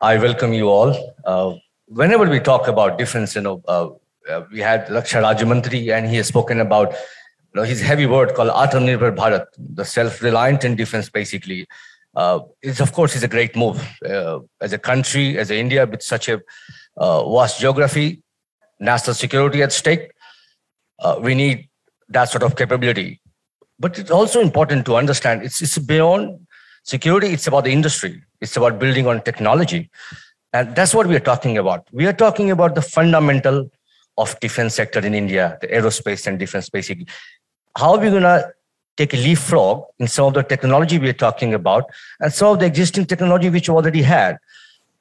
I welcome you all. Whenever we talk about defense, we had Raksha Rajamantri, and he has spoken about his heavy word called Atmanirbhar Bharat, the self-reliant in defense, basically. It's of course is a great move as a country, as a India with such a vast geography, national security at stake. We need that sort of capability. But it's also important to understand it's beyond security. It's about the industry. It's about building on technology. And that's what we are talking about. We are talking about the fundamental of defense sector in India, the aerospace and defense, basically. How are we going to take a leapfrog in some of the technology we are talking about and some of the existing technology which we already had?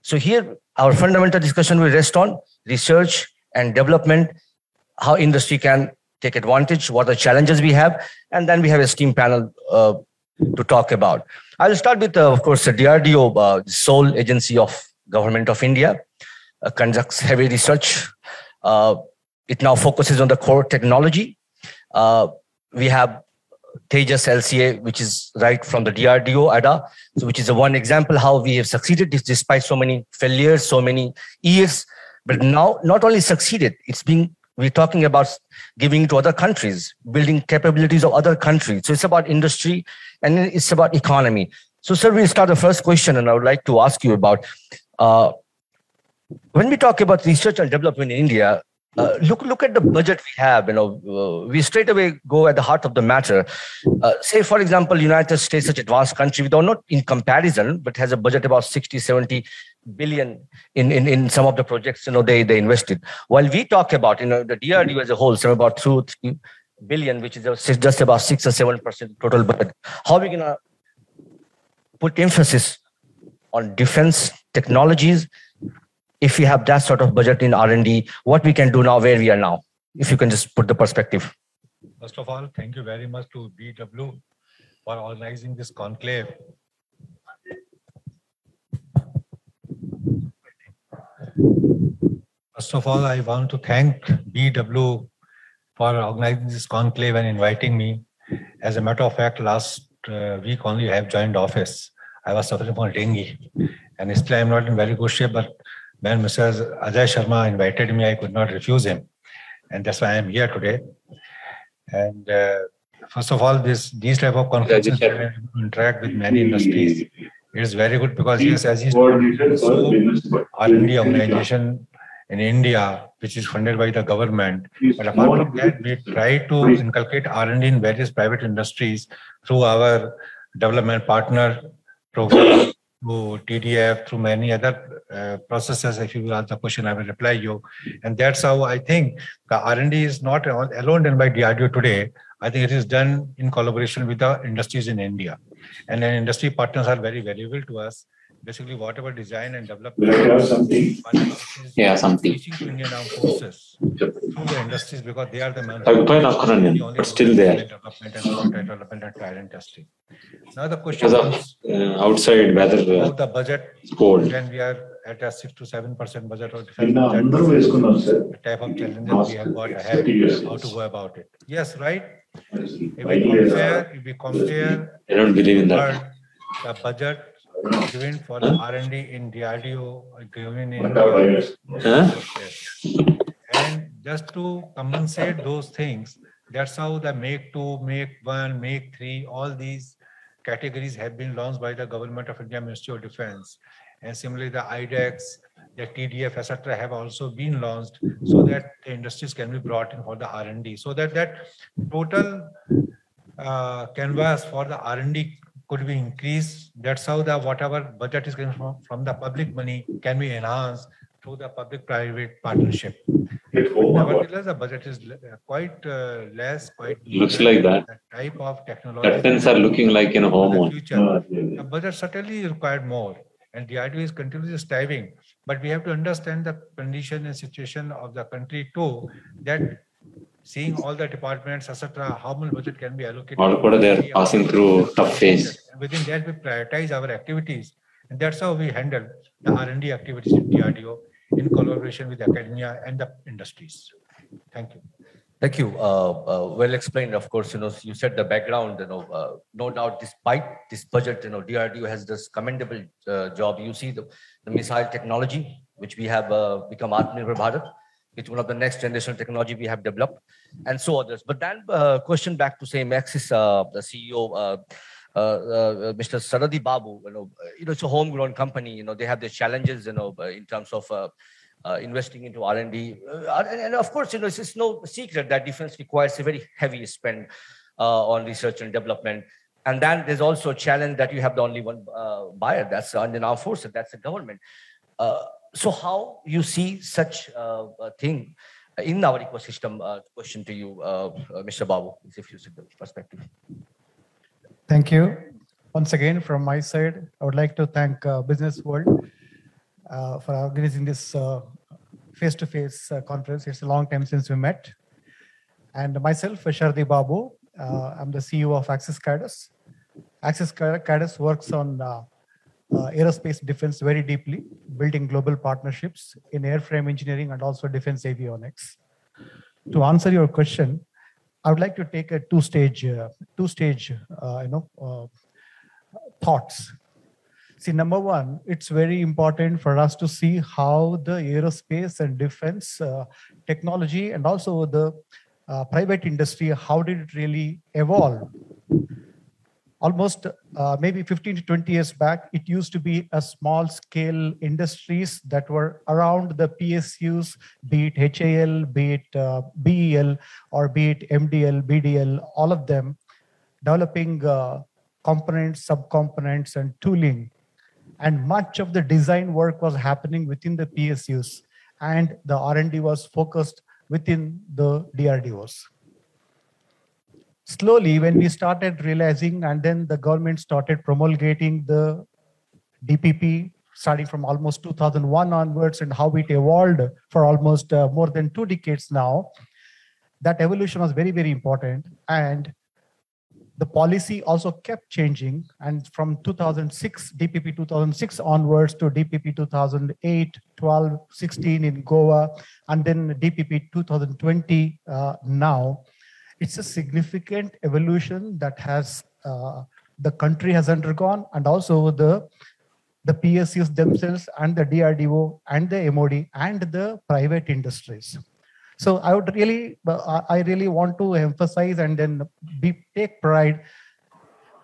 So here, our fundamental discussion will rest on research and development, how industry can take advantage, what are the challenges we have, and then we have a STEAM panel to talk about. I'll start with, of course, the DRDO, sole agency of Government of India, conducts heavy research. It now focuses on the core technology. We have Tejas LCA, which is right from the DRDO, ADA, so which is one example how we have succeeded despite so many failures, so many years. But now, not only succeeded, we're talking about giving it to other countries, building capabilities of other countries. So it's about industry and it's about economy. So, sir, we'll start the first question, and I would like to ask you about when we talk about research and development in India. Look at the budget we have. We straight away go at the heart of the matter. Say, for example, United States, such advanced country, though not in comparison, but has a budget about 60, 70 billion in some of the projects they invested. While we talk about the DRDO as a whole, so about 2 3 billion, which is just about 6 or 7% total budget. How are we gonna put emphasis on defense technologies if we have that sort of budget in R&D? What we can do now, where we are now? If you can just put the perspective. First of all, thank you very much to BW for organizing this conclave. First of all, I want to thank BW for organizing this conclave and inviting me. As a matter of fact, last week only I have joined office. I was suffering from dengue, and still I am not in very good shape. But when Mr. Ajay Sharma invited me, I could not refuse him, and that's why I am here today. And first of all, these type of conferences interact with many industries. It is very good because yes, as you said, R&D organization in India, which is funded by the government. But apart from that, we try to inculcate R&D in various private industries through our development partner program, through TDF, through many other processes. If you will ask the question, I will reply you. And that's how I think the R&D is not alone done by DRDO today. I think it is done in collaboration with the industries in India. And then industry partners are very valuable to us. Basically, whatever design and development teaching to Indian armed forces through the industries, because they are the still there. Development and trial and testing. Now the question is outside weather about the budget. When we are at a 6 to 7% budget or defense budget, the type of challenges we have got ahead, how to go about it. Yes, right. If we compare, I don't believe in that. The budget given for the R&D in DRDO, given in India. And just to compensate those things, that's how the Make 2, Make 1, Make 3, all these categories have been launched by the Government of India, Ministry of Defense. And similarly, the IDEX, the TDF, etc., have also been launched so that the industries can be brought in for the R&D. So that total canvas for the R&D could be increased. That's how the whatever budget is coming from the public money can be enhanced through the public-private partnership. Nevertheless, the budget is quite less. Looks like that. The type of technology. Curtains are looking like in a home. The budget certainly required more, and the idea is continuously striving. But we have to understand the condition and situation of the country too. That seeing all the departments, etc., how much budget can be allocated. All they are passing through tough phase. Within that, we prioritize our activities, and that's how we handle the R&D activities in DRDO in collaboration with academia and the industries. Thank you. Thank you. Well explained. Of course, you said the background. No doubt, despite this budget, DRDO has this commendable job. You see the missile technology, which we have become Atmanirbhar Bharat. It's one of the next generation technology we have developed, and so others. But then, question back to say Maxis, the CEO, Mr. Saradi Babu. It's a homegrown company. They have their challenges. In terms of investing into R&D. And of course, it's no secret that defense requires a very heavy spend on research and development. And then there's also a challenge that you have the only one buyer, that's the Indian Armed Forces, that's the government. So how you see such a thing in our ecosystem? Question to you, Mr. Babu, if you see the perspective. Thank you. Once again, from my side, I would like to thank Business World for organizing this face-to-face conference. It's a long time since we met. And myself, Shardi Babu, I'm the CEO of Axis Cadus. Axis Cadus works on aerospace defense very deeply, building global partnerships in airframe engineering and also defense avionics. To answer your question, I would like to take a two-stage thoughts. See, number one, it's very important for us to see how the aerospace and defense technology and also the private industry, how did it really evolve? Almost maybe 15 to 20 years back, it used to be a small scale industries that were around the PSUs, be it HAL, be it BEL, or be it MDL, BDL, all of them developing components, subcomponents, and tooling. And much of the design work was happening within the PSUs, and the R&D was focused within the DRDOs. Slowly, when we started realizing, and then the government started promulgating the DPP, starting from almost 2001 onwards, and how it evolved for almost more than 2 decades now, that evolution was very, very important. And the policy also kept changing, and from 2006, DPP 2006 onwards to DPP 2008, 12, 16 in Goa, and then DPP 2020 now. It's a significant evolution that has the country has undergone, and also the PSUs themselves, and the DRDO, and the MOD, and the private industries. So I would really, I really want to emphasize and then take pride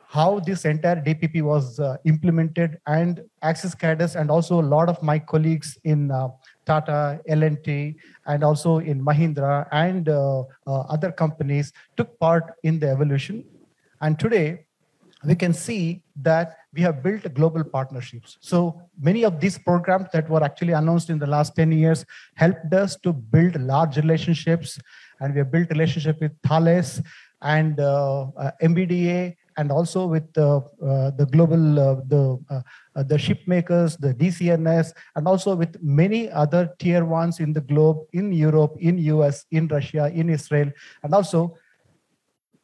how this entire DPP was implemented, and Axis Cadus and also a lot of my colleagues in Tata, L&T, and also in Mahindra and other companies took part in the evolution. And today, we can see that we have built global partnerships. So many of these programs that were actually announced in the last 10 years helped us to build large relationships. And we have built relationship with Thales and MBDA, and also with the global, the ship makers, the DCNS, and also with many other tier ones in the globe, in Europe, in US, in Russia, in Israel, and also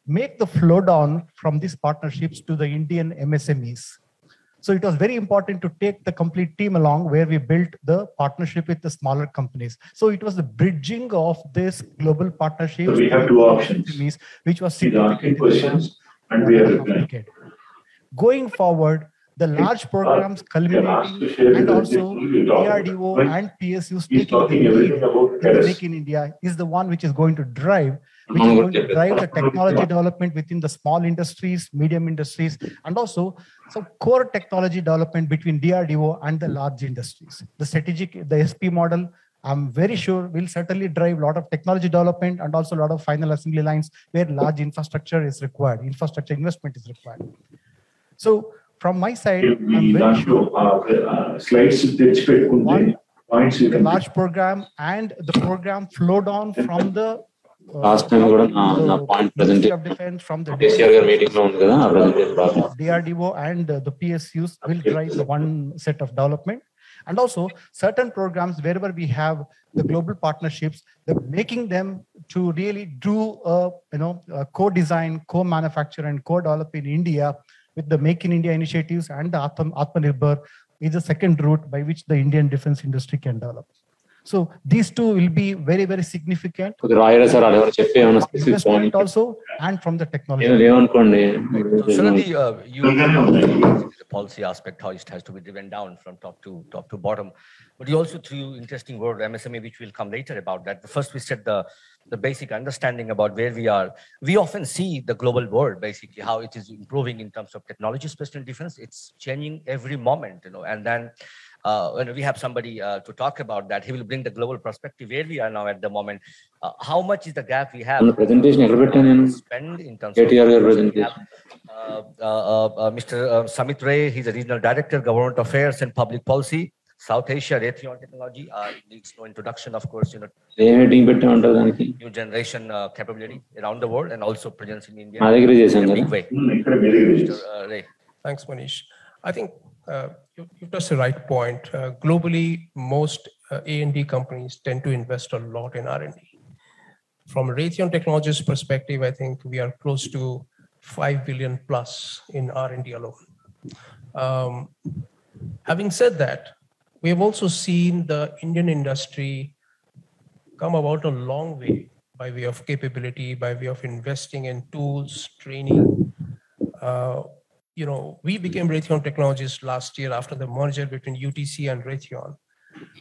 make the flow down from these partnerships to the Indian MSMEs. So it was very important to take the complete team along, where we built the partnership with the smaller companies. So it was the bridging of this global partnership. So we have 2 options, which was significant questions, and we are replying. Going forward, the large programs culminating, and also DRDO and PSUs taking the lead in Make in India is the one which is going to drive the technology development within the small industries, medium industries, and also some core technology development between DRDO and the large industries. The strategic, the SP model, I'm very sure will certainly drive a lot of technology development and also a lot of final assembly lines where large infrastructure is required, infrastructure investment is required. So from my side, I'm very sure the large program and the program flow down from the last time point Ministry of Defense, from the DRDO and the PSUs will drive the one set of development. And also certain programs wherever we have the global partnerships, making them to really do co-design, co-manufacture, and co-develop in India with the Make in India initiatives and the Atmanirbhar is the second route by which the Indian defense industry can develop. So these two will be very, very significant. Investment also, and from the technology. So certainly, you the policy aspect, how it has to be driven down from top to bottom. But you also threw interesting word MSME, which will come later about that. First, we said the basic understanding about where we are. We often see the global world, basically, how it is improving in terms of technology, especially in defense. It's changing every moment, and then when we have somebody to talk about that, he will bring the global perspective where we are now at the moment. How much is the gap we have? On the presentation, spend in terms of Mr. Samit Ray, he's a regional director, government affairs and public policy. South Asia, Raytheon Technology needs no introduction, of course, new generation capability around the world and also presence in India. In a big way. Mr. Ray. Thanks, Manish. I think you touched the right point. Globally, most A&D companies tend to invest a lot in R&D. From Raytheon Technologies perspective, I think we are close to 5 billion plus in R&D alone. Having said that, we have also seen the Indian industry come about a long way by way of capability, by way of investing in tools, training. We became Raytheon Technologies last year after the merger between UTC and Raytheon.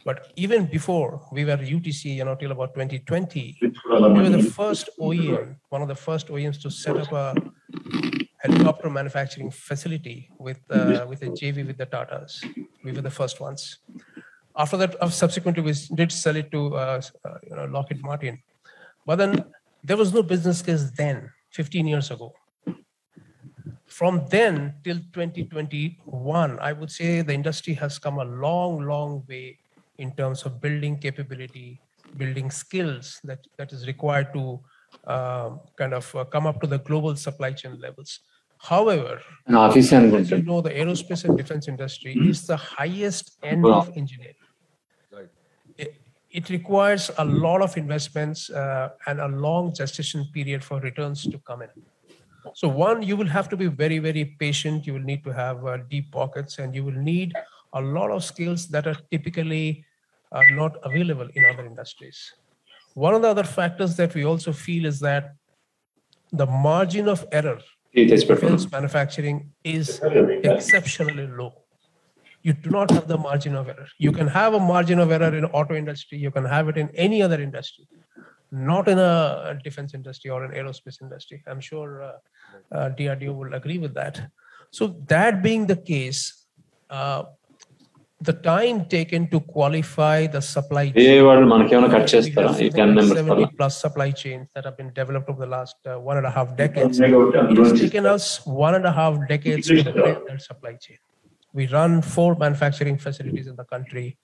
But even before we were UTC, till about 2020, we were the first OEM, one of the first OEMs to set up a helicopter manufacturing facility with a JV with the Tatas. We were the first ones. After that, subsequently, we did sell it to Lockheed Martin. But then there was no business case then, 15 years ago. From then till 2021, I would say the industry has come a long, long way in terms of building capability, building skills that is required to come up to the global supply chain levels. However, as you know, the aerospace and defense industry is the highest end of engineering. It requires a lot of investments and a long gestation period for returns to come in. So one, you will have to be very, very patient. You will need to have deep pockets, and you will need a lot of skills that are typically not available in other industries. One of the other factors that we also feel is that the margin of error in defense manufacturing is exceptionally low. You do not have the margin of error. You can have a margin of error in auto industry. You can have it in any other industry, not in a defense industry or an aerospace industry. I'm sure DRDO will agree with that. So that being the case, the time taken to qualify the supply chain, 70 plus supply chains that have been developed over the last 1.5 decades. It has taken us 1.5 decades to build that supply chain. We run 4 manufacturing facilities in the country,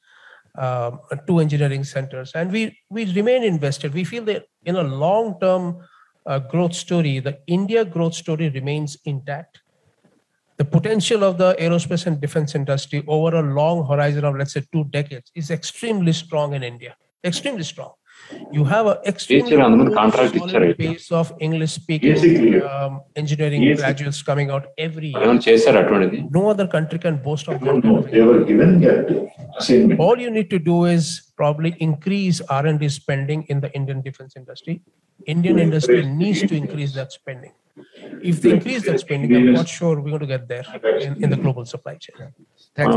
2 engineering centers, and we remain invested. We feel that in a long-term growth story, the India growth story remains intact. The potential of the aerospace and defense industry over a long horizon of, let's say, 2 decades is extremely strong in India, extremely strong. You have an extremely solid base of English-speaking engineering graduates coming out every year. No other country can boast of that. All you need to do is probably increase R&D spending in the Indian defense industry. Indian industry needs to increase that spending. If they increase that spending, I'm not sure we're going to get there in the global supply chain. Thanks.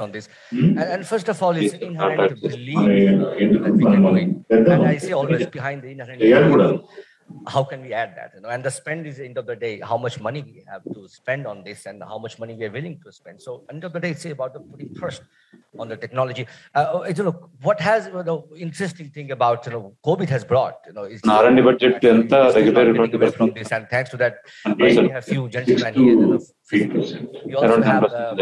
On this. And first of all, it's inherent to believe that we can do it. And I say always behind the inherent, how can we add that? And the spend is, end of the day, how much money we have to spend on this and how much money we are willing to spend. So end of the day, it's about the putting first on the technology. What has the interesting thing about COVID has brought, is R&D budget from this, and thanks to that, we have a few gentlemen here. We also have our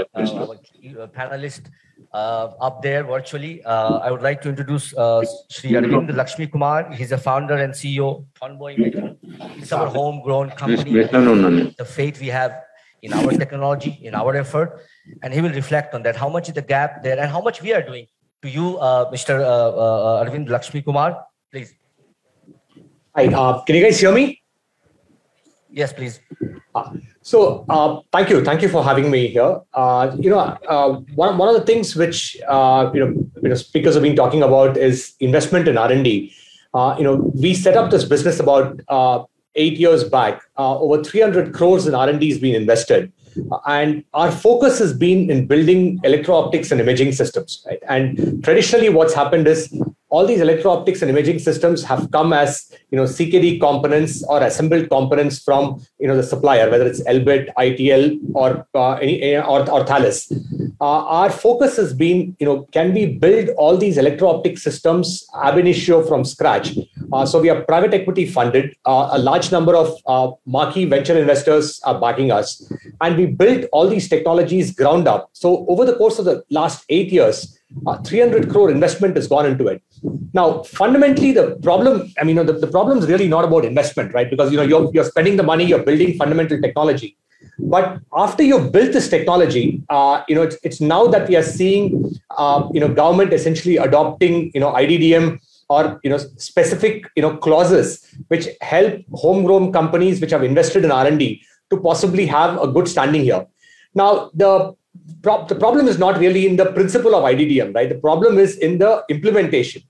panelist up there virtually. I would like to introduce Shri Arvind Lakshmi Kumar. He's a founder and CEO, Convoy Medical. It's our homegrown company. The faith we have in our technology, in our effort, and he will reflect on that. How much is the gap there, and how much we are doing. To you, Mr. Arvind Lakshmi Kumar, please. Hi, can you guys hear me? Yes, please. Thank you for having me here. One of the things which speakers have been talking about is investment in R&D. We set up this business about 8 years back. Over 300 crores in R&D has been invested, and our focus has been in building electro-optics and imaging systems. Right? And traditionally, what's happened is all these electro-optics and imaging systems have come as CKD components or assembled components from the supplier, whether it's Elbit, ITL, or Thales. Our focus has been, can we build all these electro-optic systems ab initio from scratch? So we are private equity funded. A large number of marquee venture investors are backing us, and we built all these technologies ground up. So over the course of the last 8 years, 300 crore investment has gone into it. Now, fundamentally, the problem, the problem is really not about investment, right? Because you're spending the money, you're building fundamental technology. But after you've built this technology, it's now that we are seeing, government essentially adopting, IDDM or specific, clauses which help homegrown companies which have invested in R&D to possibly have a good standing here. Now, the problem is not really in the principle of IDDM, right? The problem is in the implementation.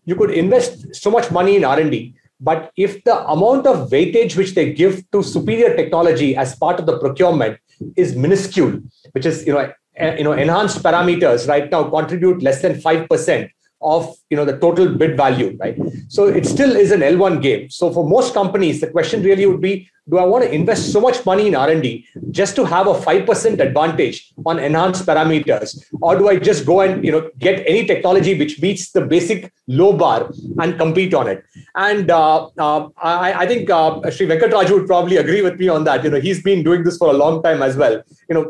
You could invest so much money in R&D, but if the amount of weightage which they give to superior technology as part of the procurement is minuscule, which is enhanced parameters right now contribute less than 5% of the total bid value, right? So it still is an L1 game. So for most companies, the question really would be, do I want to invest so much money in R&D just to have a 5% advantage on enhanced parameters? Or do I just go and get any technology which meets the basic low bar and compete on it? And I think Sri Venkatraju would probably agree with me on that. He's been doing this for a long time as well.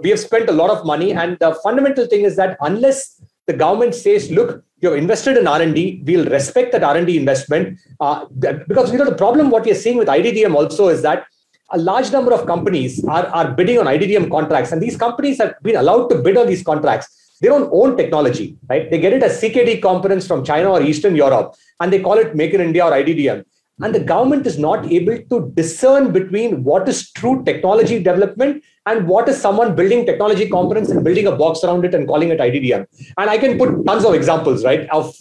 We have spent a lot of money, and the fundamental thing is that unless the government says, look, you've invested in R&D, we'll respect that R&D investment. Because the problem, what we are seeing with IDDM also is that a large number of companies are bidding on IDDM contracts, and these companies have been allowed to bid on these contracts. They don't own technology, right? They get it as CKD components from China or Eastern Europe, and they call it Make in India or IDDM. And the government is not able to discern between what is true technology development and what is someone building technology components and building a box around it and calling it IDDM. And I can put tons of examples, right, of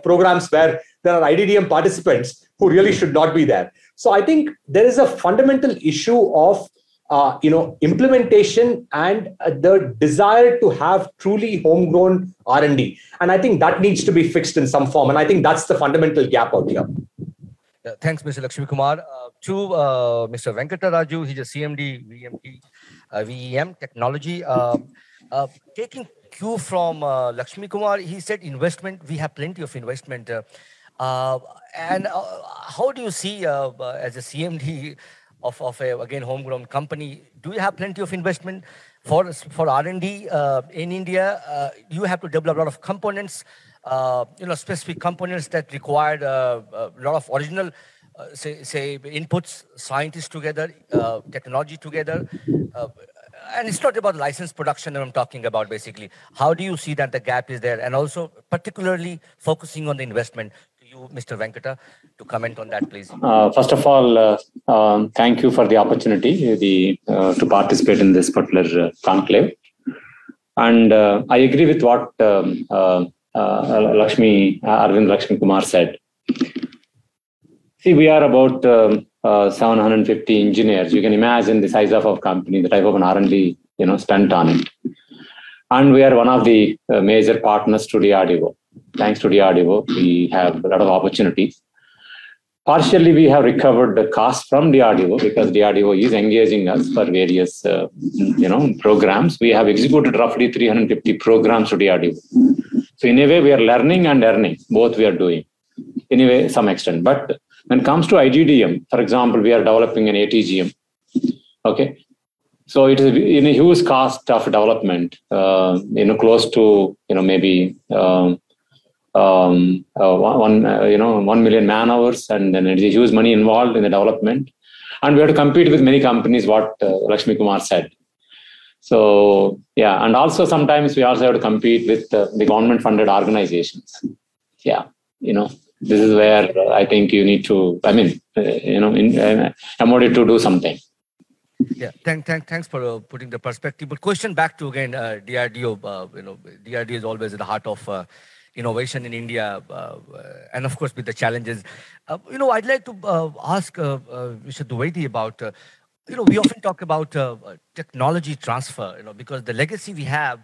programs where there are IDDM participants who really should not be there. So I think there is a fundamental issue of implementation and the desire to have truly homegrown R&D. And I think that needs to be fixed in some form. And I think that's the fundamental gap out here. Thanks, Mr. Lakshmi Kumar. To Mr. Venkataraju, he's a CMD, VEM technology. Taking cue from Lakshmi Kumar, he said investment, we have plenty of investment. And how do you see as a CMD of a, again, homegrown company, do you have plenty of investment for R&D in India? You have to develop a lot of components, specific components that required a lot of original, say inputs, scientists together, technology together. And it's not about license production that I'm talking about, basically. How do you see that the gap is there? And also particularly focusing on the investment. To you, Mr. Venkata, to comment on that, please. First of all, thank you for the opportunity to participate in this particular conclave. And I agree with what Arvind Lakshmi Kumar said. See, we are about 750 engineers. You can imagine the size of our company, the type of an R&D spent on it. And we are one of the major partners to DRDO. Thanks to DRDO, we have a lot of opportunities. Partially, we have recovered the cost from DRDO because DRDO is engaging us for various programs. We have executed roughly 350 programs to DRDO. So in a way, we are learning and earning. Both we are doing, in a way, some extent. But when it comes to IDDM, for example, we are developing an ATGM. Okay, so it is in a huge cost of development. Close to maybe 1 million man hours, and then it is huge money involved in the development. And we have to compete with many companies. What Lakshmi Kumar said. So yeah, and also sometimes we also have to compete with the government-funded organizations. Yeah, this is where I think you need to, MOD to do something. Yeah, thanks for putting the perspective. But question back to again DRDO. DRDO is always at the heart of innovation in India, and of course with the challenges. I'd like to ask Mr. Dwivedi about. We often talk about technology transfer. Because the legacy we have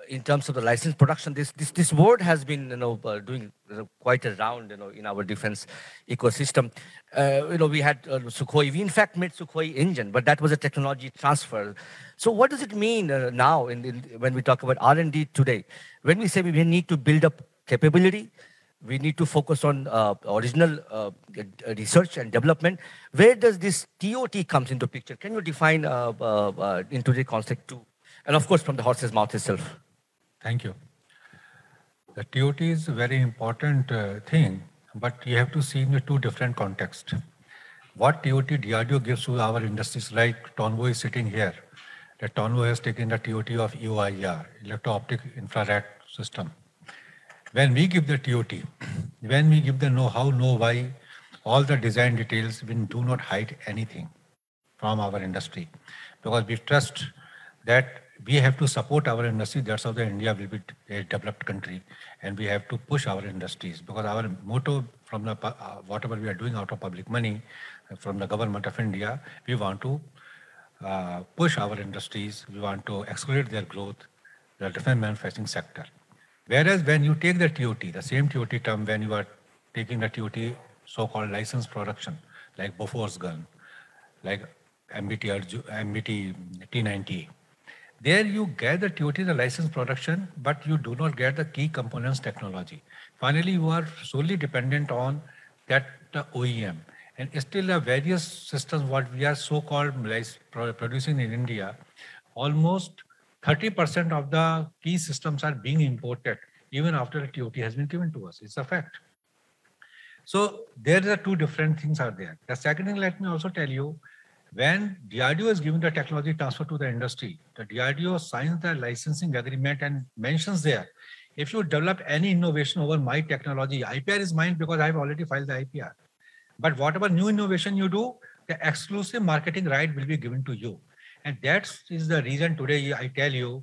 in terms of the license production, this word has been doing quite a round in our defense ecosystem. We had Sukhoi. We in fact made Sukhoi engine, but that was a technology transfer. So what does it mean now when we talk about R&D today? When we say we need to build up capability, we need to focus on original research and development. Where does this TOT comes into picture? Can you define into the concept too? And of course, from the horse's mouth itself. Thank you. The TOT is a very important thing, but you have to see in the two different contexts. What TOT DRDO gives to our industries, like Tonvo is sitting here. The Tonvo has taken the TOT of EOIR, electro-optic infrared system. When we give the TOT, when we give the know-how, know-why, all the design details, we do not hide anything from our industry, because we trust that we have to support our industry. That's how the India will be a developed country, and we have to push our industries, because our motto from the whatever we are doing out of public money from the government of India, we want to push our industries. We want to accelerate their growth, the defense manufacturing sector. Whereas when you take the TOT, the same TOT term, when you are taking the TOT, so-called license production, like Bofors gun, like MBT T90, there you get the TOT, the license production, but you do not get the key components technology. Finally, you are solely dependent on that OEM. And still the various systems, what we are so-called producing in India, almost 30% of the key systems are being imported even after the TOT has been given to us. It's a fact. So there are two different things are there. The second thing, let me also tell you, when DRDO is giving the technology transfer to the industry, the DRDO signs the licensing agreement and mentions there, if you develop any innovation over my technology, IPR is mine because I've already filed the IPR. But whatever new innovation you do, the exclusive marketing right will be given to you. And that is the reason today I tell you,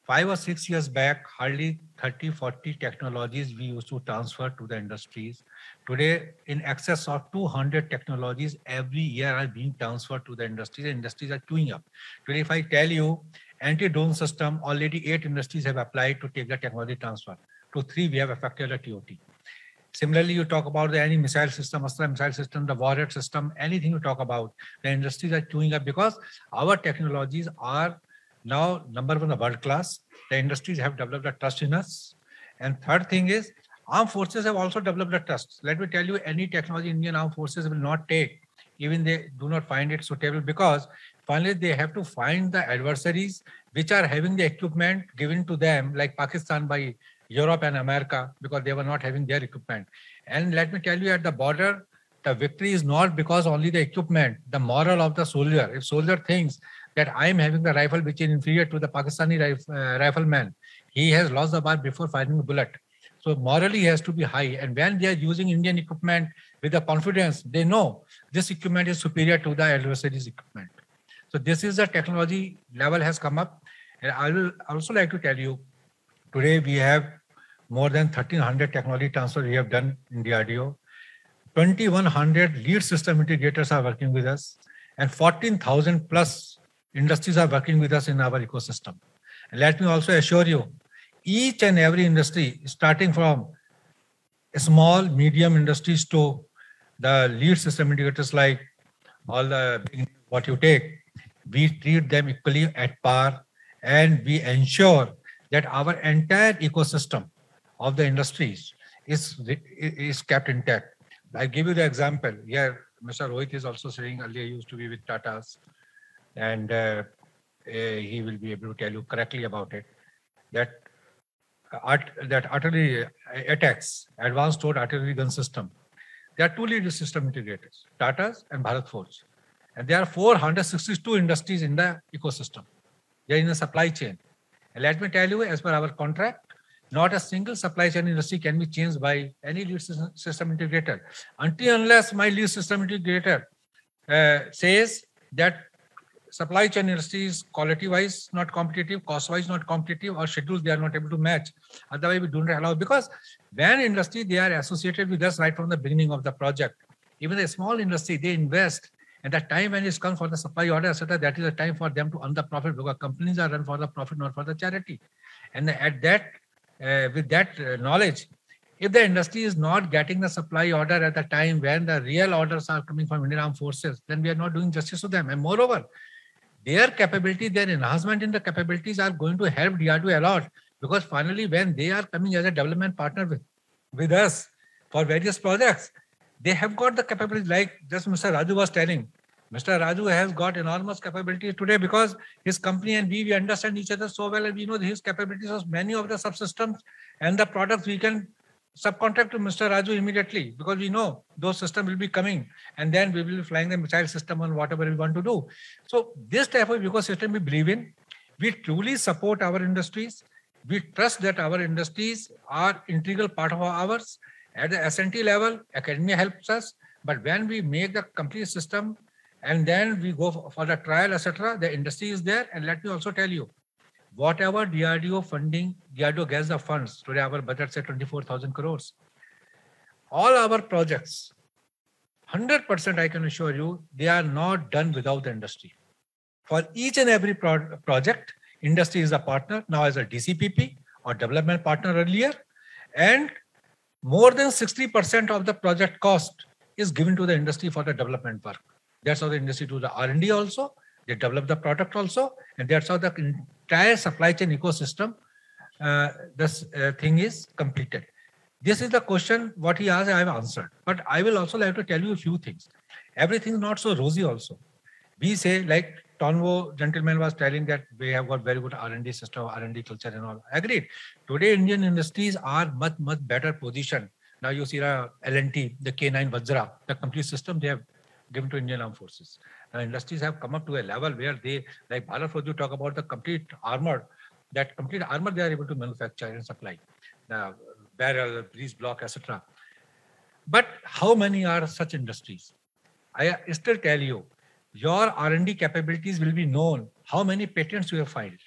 5 or 6 years back, hardly 30, 40 technologies we used to transfer to the industries. Today, in excess of 200 technologies every year are being transferred to the industries. The industries are queuing up. Today, if I tell you, anti-drone system, already 8 industries have applied to take the technology transfer. To 3, we have affected the TOT. Similarly, you talk about the any missile system, Astra missile system, the warhead system, anything you talk about, the industries are queuing up because our technologies are now number one, the world class. The industries have developed a trust in us. And third thing is, armed forces have also developed a trust. Let me tell you, any technology Indian armed forces will not take, even they do not find it suitable, because finally they have to find the adversaries which are having the equipment given to them, like Pakistan by Europe and America, because they were not having their equipment. And let me tell you, at the border, the victory is not because only the equipment, the moral of the soldier. If soldier thinks that I am having the rifle which is inferior to the Pakistani rifleman, he has lost the bar before firing a bullet. So morally he has to be high. And when they are using Indian equipment with the confidence, they know this equipment is superior to the adversary's equipment. So this is the technology level has come up. And I will also like to tell you, today we have more than 1,300 technology transfer we have done in DRDO. 2,100 lead system integrators are working with us, and 14,000 plus industries are working with us in our ecosystem. And let me also assure you, each and every industry, starting from small, medium industries to the lead system integrators, like all the what you take, we treat them equally at par, and we ensure that our entire ecosystem of the industries is kept intact. I give you the example. Here, Mr. Rohit is also saying earlier he used to be with Tata's, and he will be able to tell you correctly about it. That artillery attacks, advanced towed artillery gun system. There are 2 lead system integrators, Tata's and Bharat Forge, and there are 462 industries in the ecosystem. They are in the supply chain. And let me tell you, as per our contract, not a single supply chain industry can be changed by any lead system integrator until unless my lead system integrator says that supply chain industries quality-wise not competitive, cost-wise not competitive, or schedules they are not able to match. Otherwise, we do not allow, because when industry, they are associated with us right from the beginning of the project. Even a small industry, they invest. And the time when it comes for the supply order, etc., that is the time for them to earn the profit, because companies are run for the profit, not for the charity. And at that, with that knowledge, if the industry is not getting the supply order at the time when the real orders are coming from Indian Armed Forces, then we are not doing justice to them. And moreover, their capability, their enhancement in the capabilities are going to help DRDO a lot, because finally, when they are coming as a development partner with us for various projects, they have got the capability, like just Mr. Raju was telling. Mr. Raju has got enormous capabilities today because his company and we understand each other so well, and we know his capabilities of many of the subsystems and the products we can subcontract to Mr. Raju immediately, because we know those systems will be coming, and then we will be flying the missile system on whatever we want to do. So this type of ecosystem we believe in. We truly support our industries. We trust that our industries are integral part of ours. At the S&T level, academia helps us, but when we make the complete system and then we go for the trial, etc., the industry is there. And let me also tell you, whatever DRDO funding, DRDO gets the funds. Today our budget is 24,000 crores. All our projects, 100% I can assure you, they are not done without the industry. For each and every project, industry is a partner, now as a DCPP or development partner earlier, and more than 60% of the project cost is given to the industry for the development work. That's how the industry do the R&D also, they develop the product also, and that's how the entire supply chain ecosystem, this thing is completed. This is the question, what he asked, I have answered. But I will also like to tell you a few things. Everything is not so rosy also. We say, like Tonvo gentleman was telling, that we have got very good R&D system, R&D culture and all. Agreed. Today, Indian industries are much, much better positioned. Now you see the L&T, the K9 Vajra, the complete system they have given to Indian Armed Forces. Now industries have come up to a level where they, like Bharat Forge, talk about the complete armor, that complete armor they are able to manufacture and supply. The barrel, breeze block, etc. But how many are such industries? I still tell you, your R&D capabilities will be known. How many patents you have filed,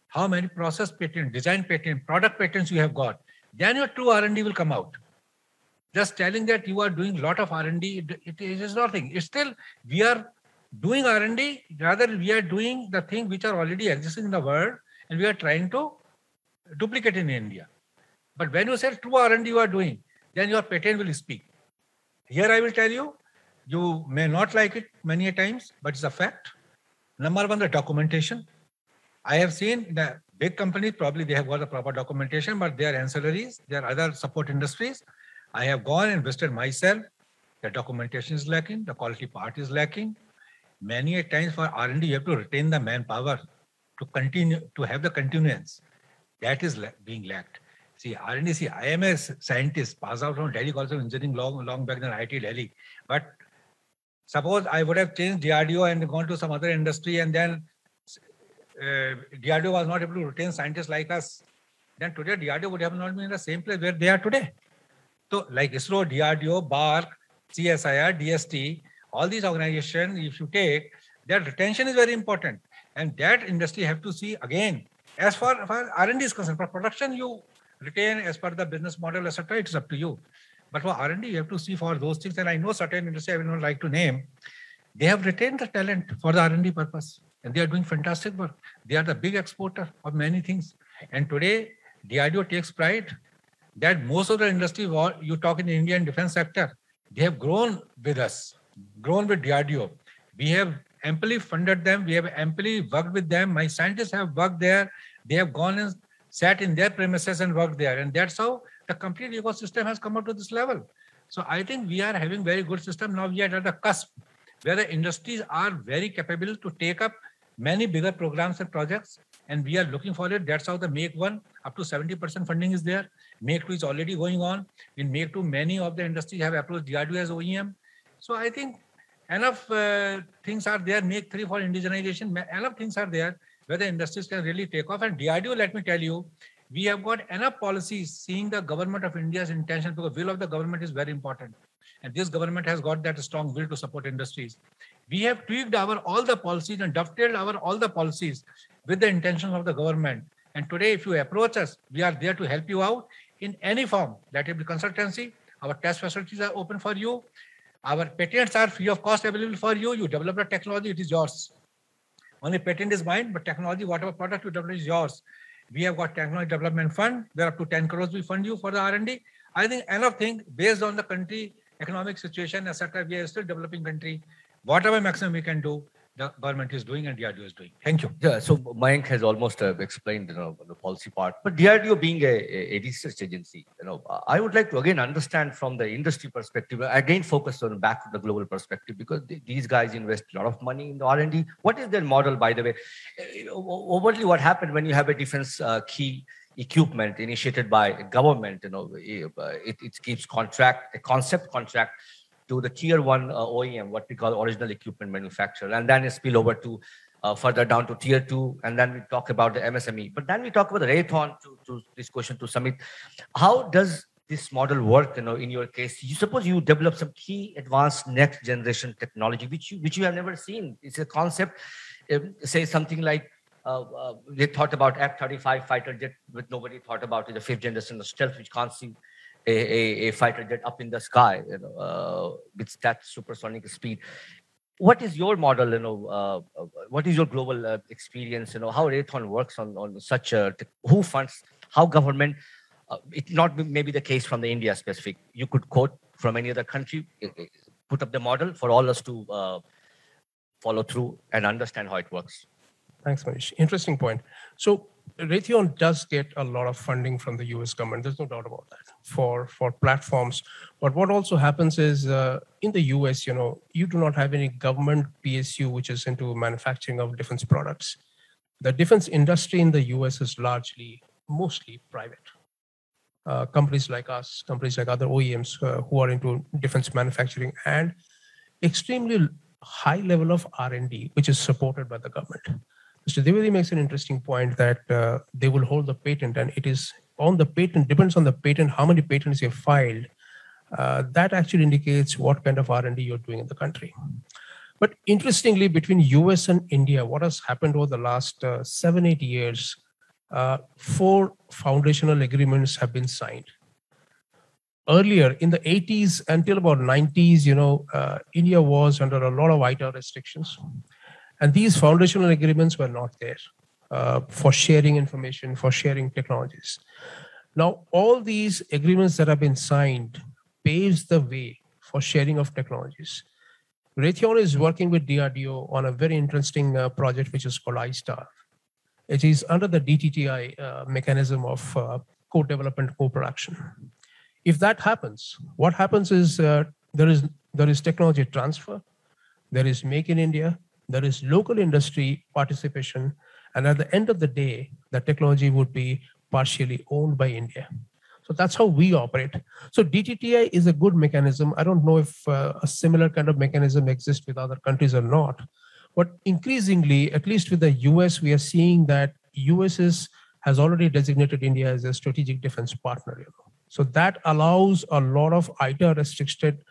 how many process patent, design patent, product patents you have got. Then your true R&D will come out. Just telling that you are doing a lot of R&D, it is nothing. It's still, we are doing R&D, rather we are doing the things which are already existing in the world, and we are trying to duplicate in India. But when you say true R&D you are doing, then your patent will speak. Here I will tell you, you may not like it many a times, but it's a fact. Number one, the documentation. I have seen the big companies, probably they have got the proper documentation, but their ancillaries, their other support industries, I have gone and visited myself. The documentation is lacking, the quality part is lacking. Many a times for R&D, you have to retain the manpower to continue, to have the continuance. That is being lacked. See, R&D, see, I am a scientist, passed out from Delhi College of Engineering long back than IIT Delhi. But suppose I would have changed DRDO and gone to some other industry, and then DRDO was not able to retain scientists like us, then today DRDO would have not been in the same place where they are today. So like ISRO, DRDO, BARC, CSIR, DST, all these organizations, if you take, their retention is very important. And that industry have to see again, as far as R&D is concerned, for production you retain as per the business model, etc. It's up to you. But for R&D, you have to see for those things. And I know certain industry I will not like to name, they have retained the talent for the R&D purpose. And they are doing fantastic work. They are the big exporter of many things. And today, DRDO takes pride that most of the industry, you talk in the Indian defense sector, they have grown with us, grown with DRDO. We have amply funded them. We have amply worked with them. My scientists have worked there. They have gone and sat in their premises and worked there. And that's how the complete ecosystem has come up to this level. So I think we are having very good system. Now we are at the cusp where the industries are very capable to take up many bigger programs and projects. And we are looking for it. That's how the Make 1 up to 70% funding is there. Make 2 is already going on. In Make 2, many of the industries have approached DRDO as OEM. So I think enough things are there. Make 3 for indigenization, enough things are there where the industries can really take off. And DRDO, let me tell you, we have got enough policies seeing the government of India's intention, because will of the government is very important. And this government has got that strong will to support industries. We have tweaked all the policies and dovetailed all the policies with the intentions of the government. And today, if you approach us, we are there to help you out in any form. That will be consultancy. Our test facilities are open for you. Our patents are free of cost available for you. You develop the technology, it is yours. Only patent is mine, but technology, whatever product you develop is yours. We have got technology development fund. There are up to 10 crores we fund you for the R&D. I think enough thing based on the country, economic situation, etc. We are still developing country. Whatever maximum we can do, the government is doing and DRDO is doing. Thank you. Yeah, so Mayank has almost explained, the policy part. But DRDO being a research agency, I would like to again understand from the industry perspective. Again, focus on back to the global perspective because these guys invest a lot of money in the R&D. What is their model, by the way? Overtly, what happened when you have a defense key equipment initiated by government? It keeps a concept contract to the tier 1 OEM, what we call original equipment manufacturer, and then it spill over to further down to tier 2, and then we talk about the MSME. But then we talk about the Raytheon to this question to Samit. How does this model work? In your case, you suppose you develop some key advanced next generation technology, which you have never seen. It's a concept. Say something like they thought about F-35 fighter jet, but nobody thought about it, the 5th generation of stealth, which can't see a fighter jet up in the sky, with that supersonic speed. What is your model? What is your global experience? How Raytheon works on such a who funds? How government? It not maybe the case from the India specific. You could quote from any other country, put up the model for all us to follow through and understand how it works. Thanks, Manish. Interesting point. So Raytheon does get a lot of funding from the US government. There's no doubt about that for platforms. But what also happens is in the US, you do not have any government PSU, which is into manufacturing of defense products. The defense industry in the US is mostly private. Companies like us, companies like other OEMs who are into defense manufacturing and extremely high level of R&D, which is supported by the government. Mr. Dwivedi makes an interesting point that they will hold the patent, and it is on the patent, depends on the patent, how many patents you have filed. That actually indicates what kind of R&D you're doing in the country. But interestingly, between US and India, what has happened over the last 7-8 years, 4 foundational agreements have been signed. Earlier in the 80s until about 90s, India was under a lot of ITAR restrictions. And these foundational agreements were not there for sharing information, for sharing technologies. Now, all these agreements that have been signed paves the way for sharing of technologies. Raytheon is working with DRDO on a very interesting project, which is called iStar. It is under the DTTI mechanism of co-development, co-production. If that happens, what happens is there is technology transfer, there is Make in India, there is local industry participation, and at the end of the day, the technology would be partially owned by India. So that's how we operate. So DTTI is a good mechanism. I don't know if a similar kind of mechanism exists with other countries or not, but increasingly, at least with the US, we are seeing that US has already designated India as a strategic defense partner. So that allows a lot of ITAR restricted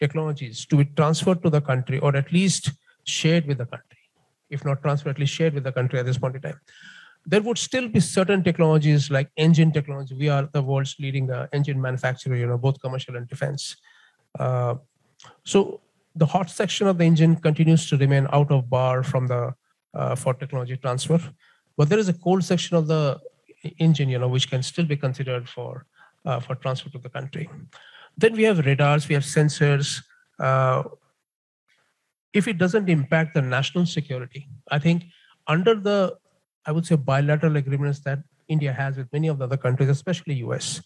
technologies to be transferred to the country, or at least shared with the country. If not transferred, at least shared with the country at this point in time. There would still be certain technologies like engine technology. We are the world's leading engine manufacturer, both commercial and defense. So the hot section of the engine continues to remain out of bar from the for technology transfer. But there is a cold section of the engine, which can still be considered for transfer to the country. Then we have radars, we have sensors. If it doesn't impact the national security, I think under the, I would say, bilateral agreements that India has with many of the other countries, especially US,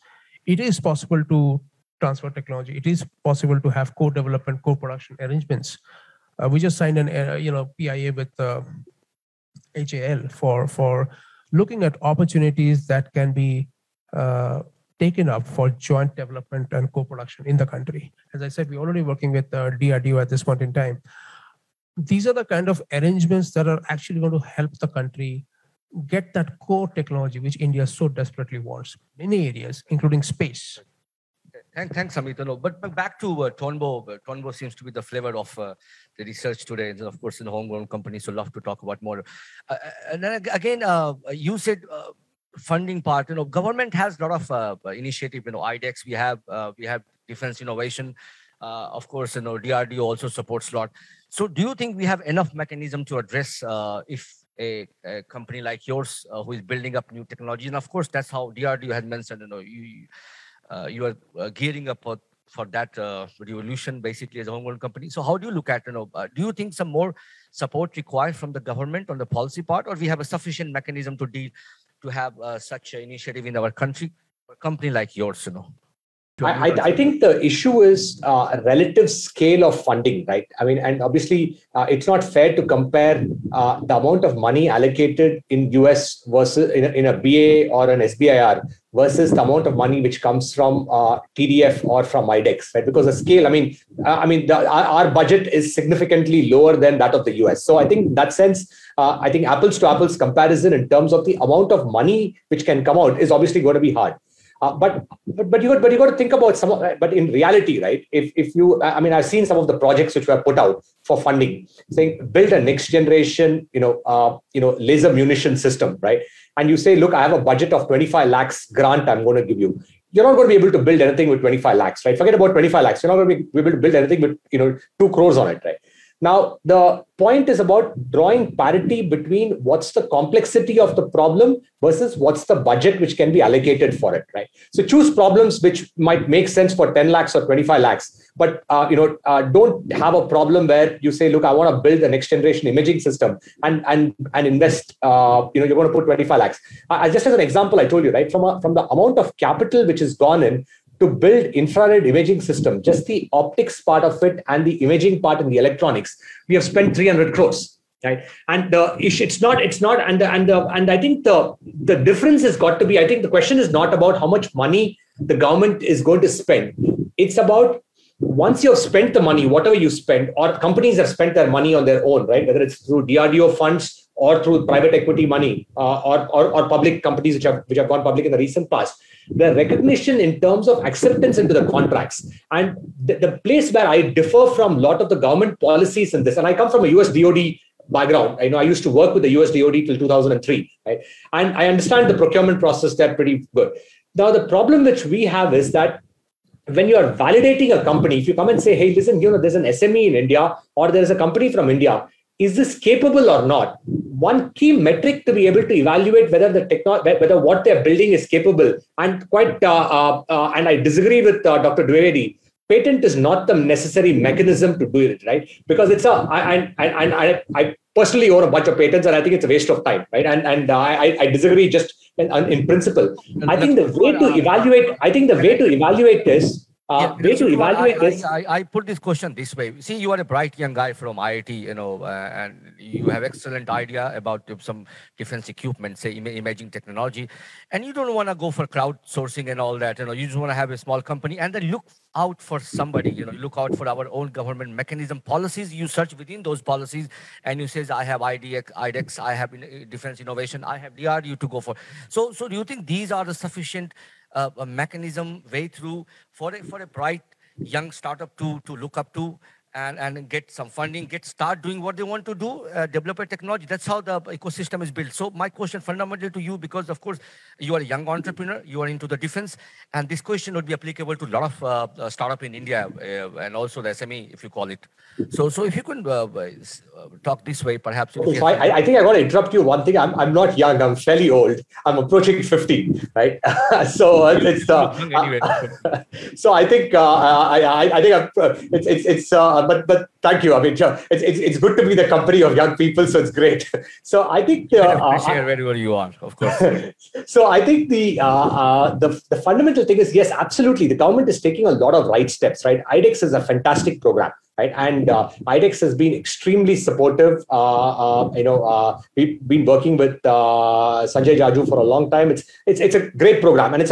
it is possible to transfer technology. It is possible to have co-development, co-production arrangements. We just signed an PIA with HAL for looking at opportunities that can be taken up for joint development and co-production in the country. As I said, we're already working with DRDO at this point in time. These are the kind of arrangements that are actually going to help the country get that core technology which India so desperately wants, many areas, including space. Thanks, Amit. No, but back to Tonbo. Tonbo seems to be the flavor of the research today. And of course, in homegrown companies, so love to talk about more. And then again, you said funding part. Government has a lot of initiative. IDEX. We have defense innovation. Of course, DRDO also supports a lot. So, do you think we have enough mechanism to address if a company like yours who is building up new technology? And of course, that's how DRDO had mentioned. You are gearing up for that revolution, basically, as a homegrown company. So how do you look at, do you think some more support required from the government on the policy part, or we have a sufficient mechanism to have such an initiative in our country, a company like yours, I think the issue is a relative scale of funding, right? I mean, and obviously, it's not fair to compare the amount of money allocated in US versus in a BA or an SBIR versus the amount of money which comes from TDF or from IDEX, right? Because the scale, our budget is significantly lower than that of the US. So I think in that sense, I think apples to apples comparison in terms of the amount of money which can come out is obviously going to be hard. But you got to think about some. But in reality, right? If you, I've seen some of the projects which were put out for funding, saying build a next generation, laser munition system, right? And you say, look, I have a budget of 25 lakhs grant I'm going to give you. You're not going to be able to build anything with 25 lakhs, right? Forget about 25 lakhs. You're not going to be able to build anything with 2 crores on it, right? Now, the point is about drawing parity between what's the complexity of the problem versus what's the budget which can be allocated for it, right? So choose problems which might make sense for 10 lakhs or 25 lakhs, but don't have a problem where you say, look, I want to build a next generation imaging system and invest, you're going to put 25 lakhs. Just as an example, I told you, right, from the amount of capital which has gone in to build infrared imaging system, just the optics part of it and the imaging part and the electronics, we have spent 300 crores, right? And the issue, it's not, and I think the difference has got to be, I think the question is not about how much money the government is going to spend. It's about once you have spent the money, whatever you spend, or companies have spent their money on their own, right? Whether it's through DRDO funds or through private equity money or public companies which have gone public in the recent past. The recognition in terms of acceptance into the contracts and the place where I differ from a lot of the government policies in this, and I come from a US DOD background. I used to work with the US DOD till 2003, right? And I understand the procurement process there pretty good. Now, the problem which we have is that when you are validating a company, if you come and say, hey, listen, there's an SME in India or there's a company from India, is this capable or not? One key metric to be able to evaluate whether whether what they're building is capable, and and I disagree with Dr. Dwivedi. Patent is not the necessary mechanism to do it, right? Because it's I personally own a bunch of patents, and I think it's a waste of time, right? And I disagree just in principle. I think the way to evaluate. I think the way to evaluate is. I put this question this way. See, you are a bright young guy from IIT, and you have excellent idea about some defense equipment, say imaging technology, and you don't want to go for crowdsourcing and all that. You just want to have a small company and then look out for somebody. Look out for our own government mechanism policies. You search within those policies, and you say, I have IDEX, I have defense innovation, I have DRDO to go for. So do you think these are the sufficient a mechanism way through for a bright young startup to look up to and get some funding, start doing what they want to do, develop a technology? That's how the ecosystem is built. So my question fundamentally to you, because of course you are a young entrepreneur, you are into the defense, and this question would be applicable to a lot of startup in India and also the SME, if you call it. So if you can talk this way, perhaps. Okay, so I think I got to interrupt you. One thing, I'm not young. I'm fairly old. I'm approaching 50, right? So it's so I think I think it's but thank you. I mean, it's good to be the company of young people, so it's great. So I think share wherever you are, of course. So I think the fundamental thing is, yes, absolutely, the government is taking a lot of right steps, right? IDEX is a fantastic program, right? And IDEX has been extremely supportive. We've been working with Sanjay Jaju for a long time. It's a great program, and it's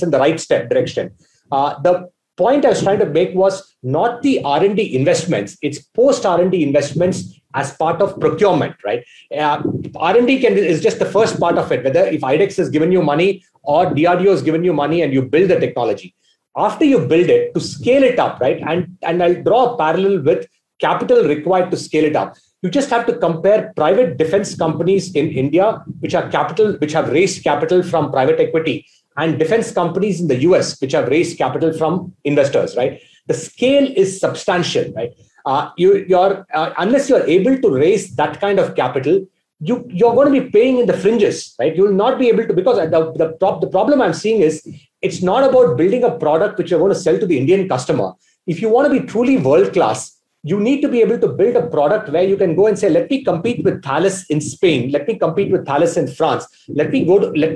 in the right direction. The point I was trying to make was not the R&D investments, it's post R&D investments as part of procurement, right? R&D is just the first part of it, whether if IDEX has given you money or DRDO has given you money and you build the technology. after you build it, to scale it up, right? And I'll draw a parallel with capital required to scale it up. You just have to compare private defense companies in India, which have raised capital from private equity, and defense companies in the US, which have raised capital from investors, right? The scale is substantial, right? Unless you're able to raise that kind of capital, you're going to be paying in the fringes, right? You will not be able to, because the problem I'm seeing is it's not about building a product which you're going to sell to the Indian customer. If you want to be truly world-class, you need to be able to build a product where you can go and say, let me compete with Thales in Spain. Let me compete with Thales in France. Let me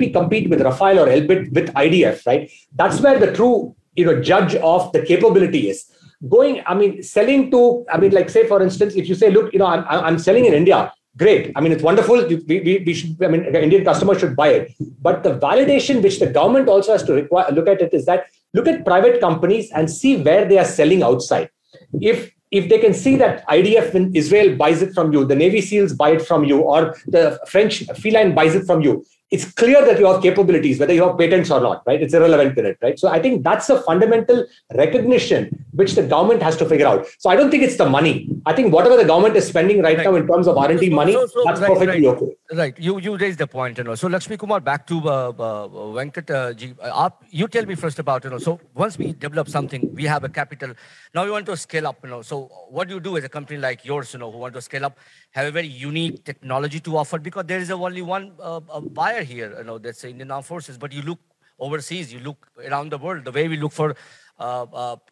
compete with Rafale or Elbit with IDF, right? That's where the true, judge of the capability is. Selling to, like say, for instance, if you say, look, I'm selling in India, great. It's wonderful. We should, the Indian customer should buy it. But the validation which the government also has to look at it is that look at private companies and see where they are selling outside. If they can see that IDF in Israel buys it from you, the Navy SEALs buy it from you, or the French feline buys it from you, it's clear that you have capabilities, whether you have patents or not, right? It's irrelevant in it, right? So I think that's a fundamental recognition which the government has to figure out. So I don't think it's the money. I think whatever the government is spending right now in terms of R&D money, that's perfectly okay. Right. You raised the point, So Lakshmi Kumar, back to Venkat ji. You tell me first about, so once we develop something, we have a capital. Now we want to scale up, So what do you do as a company like yours, who want to scale up, have a very unique technology to offer? Because there is only one buyer here, that's the Indian Armed Forces. But you look overseas, you look around the world, the way we look for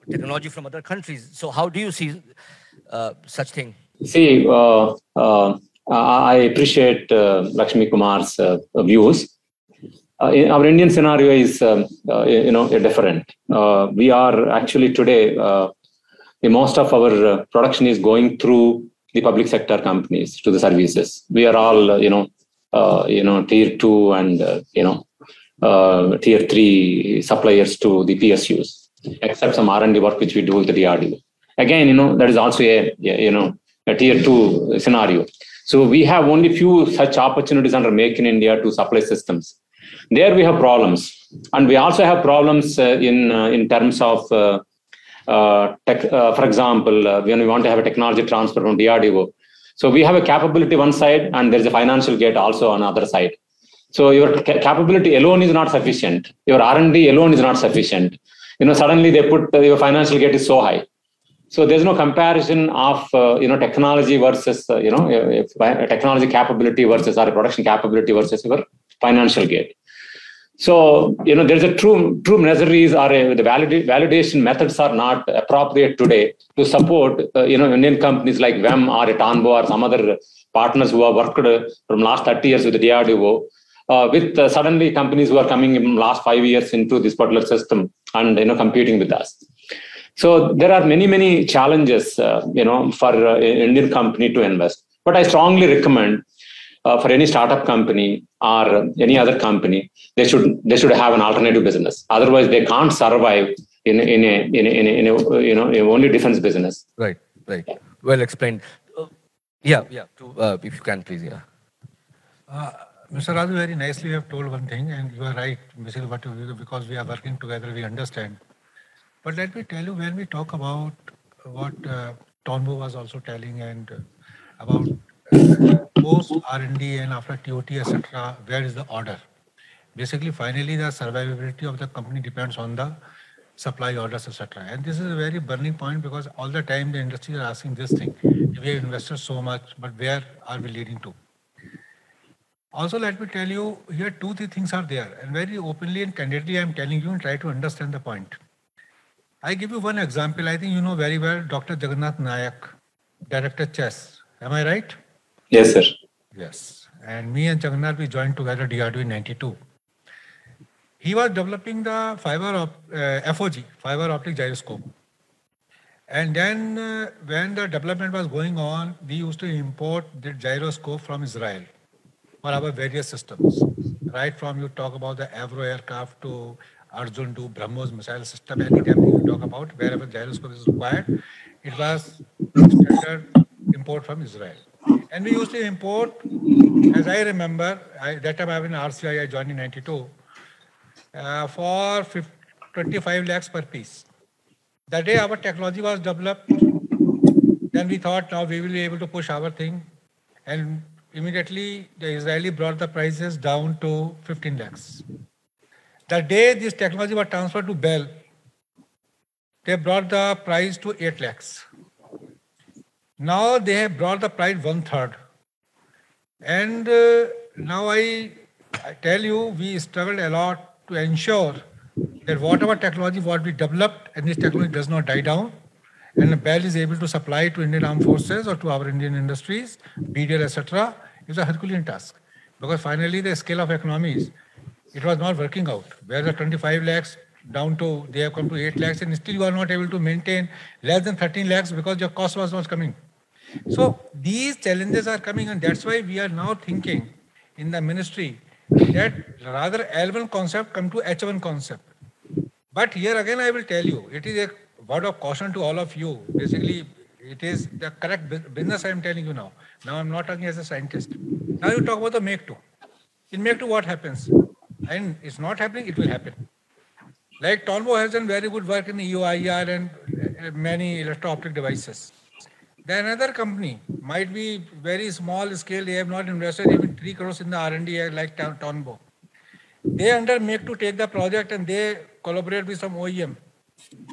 technology from other countries. So how do you see such thing? See, I appreciate Lakshmi Kumar's views. Our Indian scenario is, different. We are actually today, most of our production is going through the public sector companies to the services. We are all, tier 2 and, tier 3 suppliers to the PSUs, except some R&D work which we do with the DRDO. Again, that is also a tier 2 scenario. So we have only few such opportunities under Make in India to supply systems. There we have problems. And we also have problems in terms of, for example, when we want to have a technology transfer from DRDO. So we have a capability one side, and there's a financial gate also on the other side. So your capability alone is not sufficient. Your R&D alone is not sufficient. Suddenly they put your financial gate is so high. So there's no comparison of technology versus technology capability versus our production capability versus your financial gate. So there's a true measures or the validation methods are not appropriate today to support Indian companies like VEM or Etanbo or some other partners who have worked from last 30 years with the DRDO. With suddenly companies who are coming in last 5 years into this particular system and competing with us. So there are many challenges for Indian company to invest. But I strongly recommend for any startup company or any other company, they should have an alternative business. Otherwise, they can't survive in a only defense business. Right. Well explained. If you can, please. Mr. Raju, very nicely you have told one thing, and you are right, basically because we are working together, we understand. But let me tell you, when we talk about what Tonbo was also telling and about post R&D and after TOT, etc., where is the order? Basically, finally, the survivability of the company depends on the supply orders, etc. And this is a very burning point because all the time the industry is asking this thing. We have invested so much, but where are we leading to? Also, let me tell you, here 2-3 things are there. And very openly and candidly, I'm telling you and try to understand the point. I give you one example. I think you know very well Dr. Jagannath Nayak, Director Chess. Am I right? Yes, sir. Yes. And me and Jagannath, we joined together DRDO in 92. He was developing the FOG, fiber optic gyroscope. And then when the development was going on, we used to import the gyroscope from Israel for our various systems. Right from you talk about the Avro aircraft to Arjun to BrahMos missile system, anytime you talk about wherever gyroscope is required, it was standard import from Israel. And we used to import, as I remember, that time I was in RCI, I joined in 92, for 25 lakhs per piece. The day our technology was developed, then we thought now we will be able to push our thing. And immediately the Israeli brought the prices down to 15 lakhs. The day this technology was transferred to Bell, they brought the price to 8 lakhs. Now they have brought the price 1/3. And now I tell you, we struggled a lot to ensure that whatever technology what we developed, and this technology does not die down, and Bell is able to supply to Indian Armed Forces or to our Indian industries, BDL, etc., is a Herculean task. Because finally the scale of economies, it was not working out. Where the 25 lakhs down to, they have come to 8 lakhs, and still you are not able to maintain less than 13 lakhs because your cost was not coming. So these challenges are coming, and that's why we are now thinking in the ministry that rather L1 concept come to H1 concept. But here again, I will tell you, it is a word of caution to all of you. Basically, it is the correct business I am telling you now. Now I'm not talking as a scientist. Now you talk about the Make 2. In Make 2, what happens? And it's not happening, it will happen. Like Tonbo has done very good work in EOIR and many electro-optic devices. Then another company might be very small scale. They have not invested even 3 crores in the R&D like Tonbo. They under Make to take the project and they collaborate with some OEM.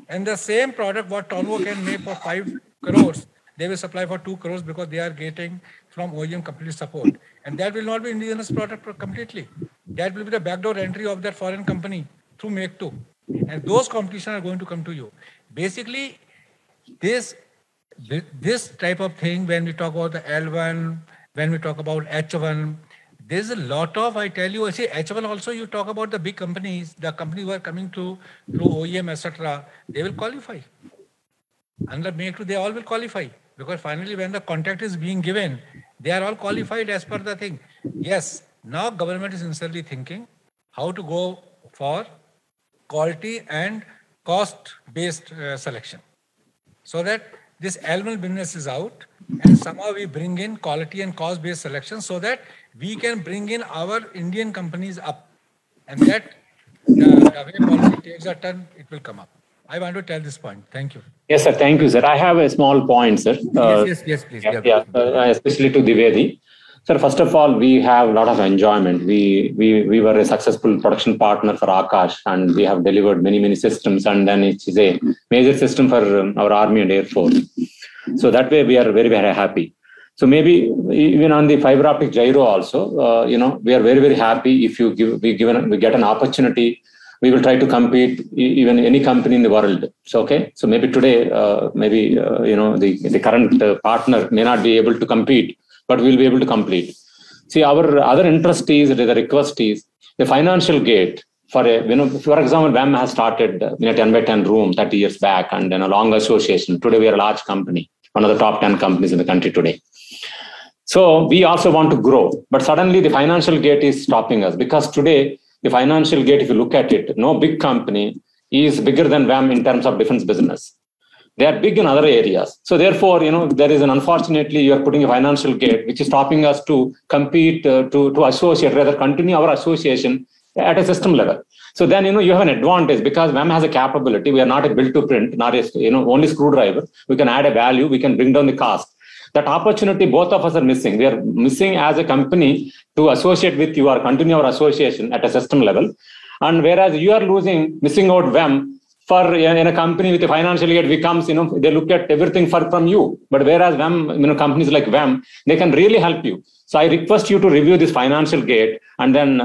And the same product what Tonbo can make for 5 crores, they will supply for 2 crores because they are getting from OEM complete support. And that will not be indigenous product completely. That will be the backdoor entry of that foreign company through Make 2. And those competitions are going to come to you. Basically, this type of thing, when we talk about the L1, when we talk about H1, there's a lot of, I tell you, I say H1 also, you talk about the big companies, the companies who are coming through OEM, etc., they will qualify. Under Make 2, they all will qualify. Because finally, when the contract is being given, they are all qualified as per the thing. Yes, now government is sincerely thinking how to go for quality and cost-based selection. So that this L1 business is out, and somehow we bring in quality and cost-based selection so that we can bring in our Indian companies up. And that the way policy takes a turn, it will come up. I want to tell this point. Thank you. Yes, sir. Thank you, sir. I have a small point, sir. Yes, please. Especially to Divedi. Sir, first of all, we have a lot of enjoyment. We were a successful production partner for Akash, and we have delivered many systems, and then it is a major system for our Army and Air Force. So that way we are very happy. So maybe even on the fiber optic gyro also, we are very happy if we get an opportunity. We will try to compete even any company in the world. So okay. So maybe today, the current partner may not be able to compete, but we'll be able to complete. See, our other interest is, the request is the financial gate for for example, VEM has started in a 10 by 10 room 30 years back, and then a long association. Today we are a large company, one of the top 10 companies in the country today. So we also want to grow, but suddenly the financial gate is stopping us, because today the financial gate, if you look at it, no big company is bigger than VEM in terms of defense business. They are big in other areas. So therefore, there is unfortunately, you are putting a financial gate, which is stopping us to compete, to associate, rather continue our association at a system level. So then, you have an advantage because VEM has a capability. We are not a build to print, not a, only screwdriver. We can add a value. We can bring down the cost. That opportunity, both of us are missing. We are missing as a company to associate with you or continue our association at a system level. And whereas you are missing out VEM, for in a company with a financial gate becomes, they look at everything from you. But whereas VEM, companies like VEM, they can really help you. So I request you to review this financial gate, and then,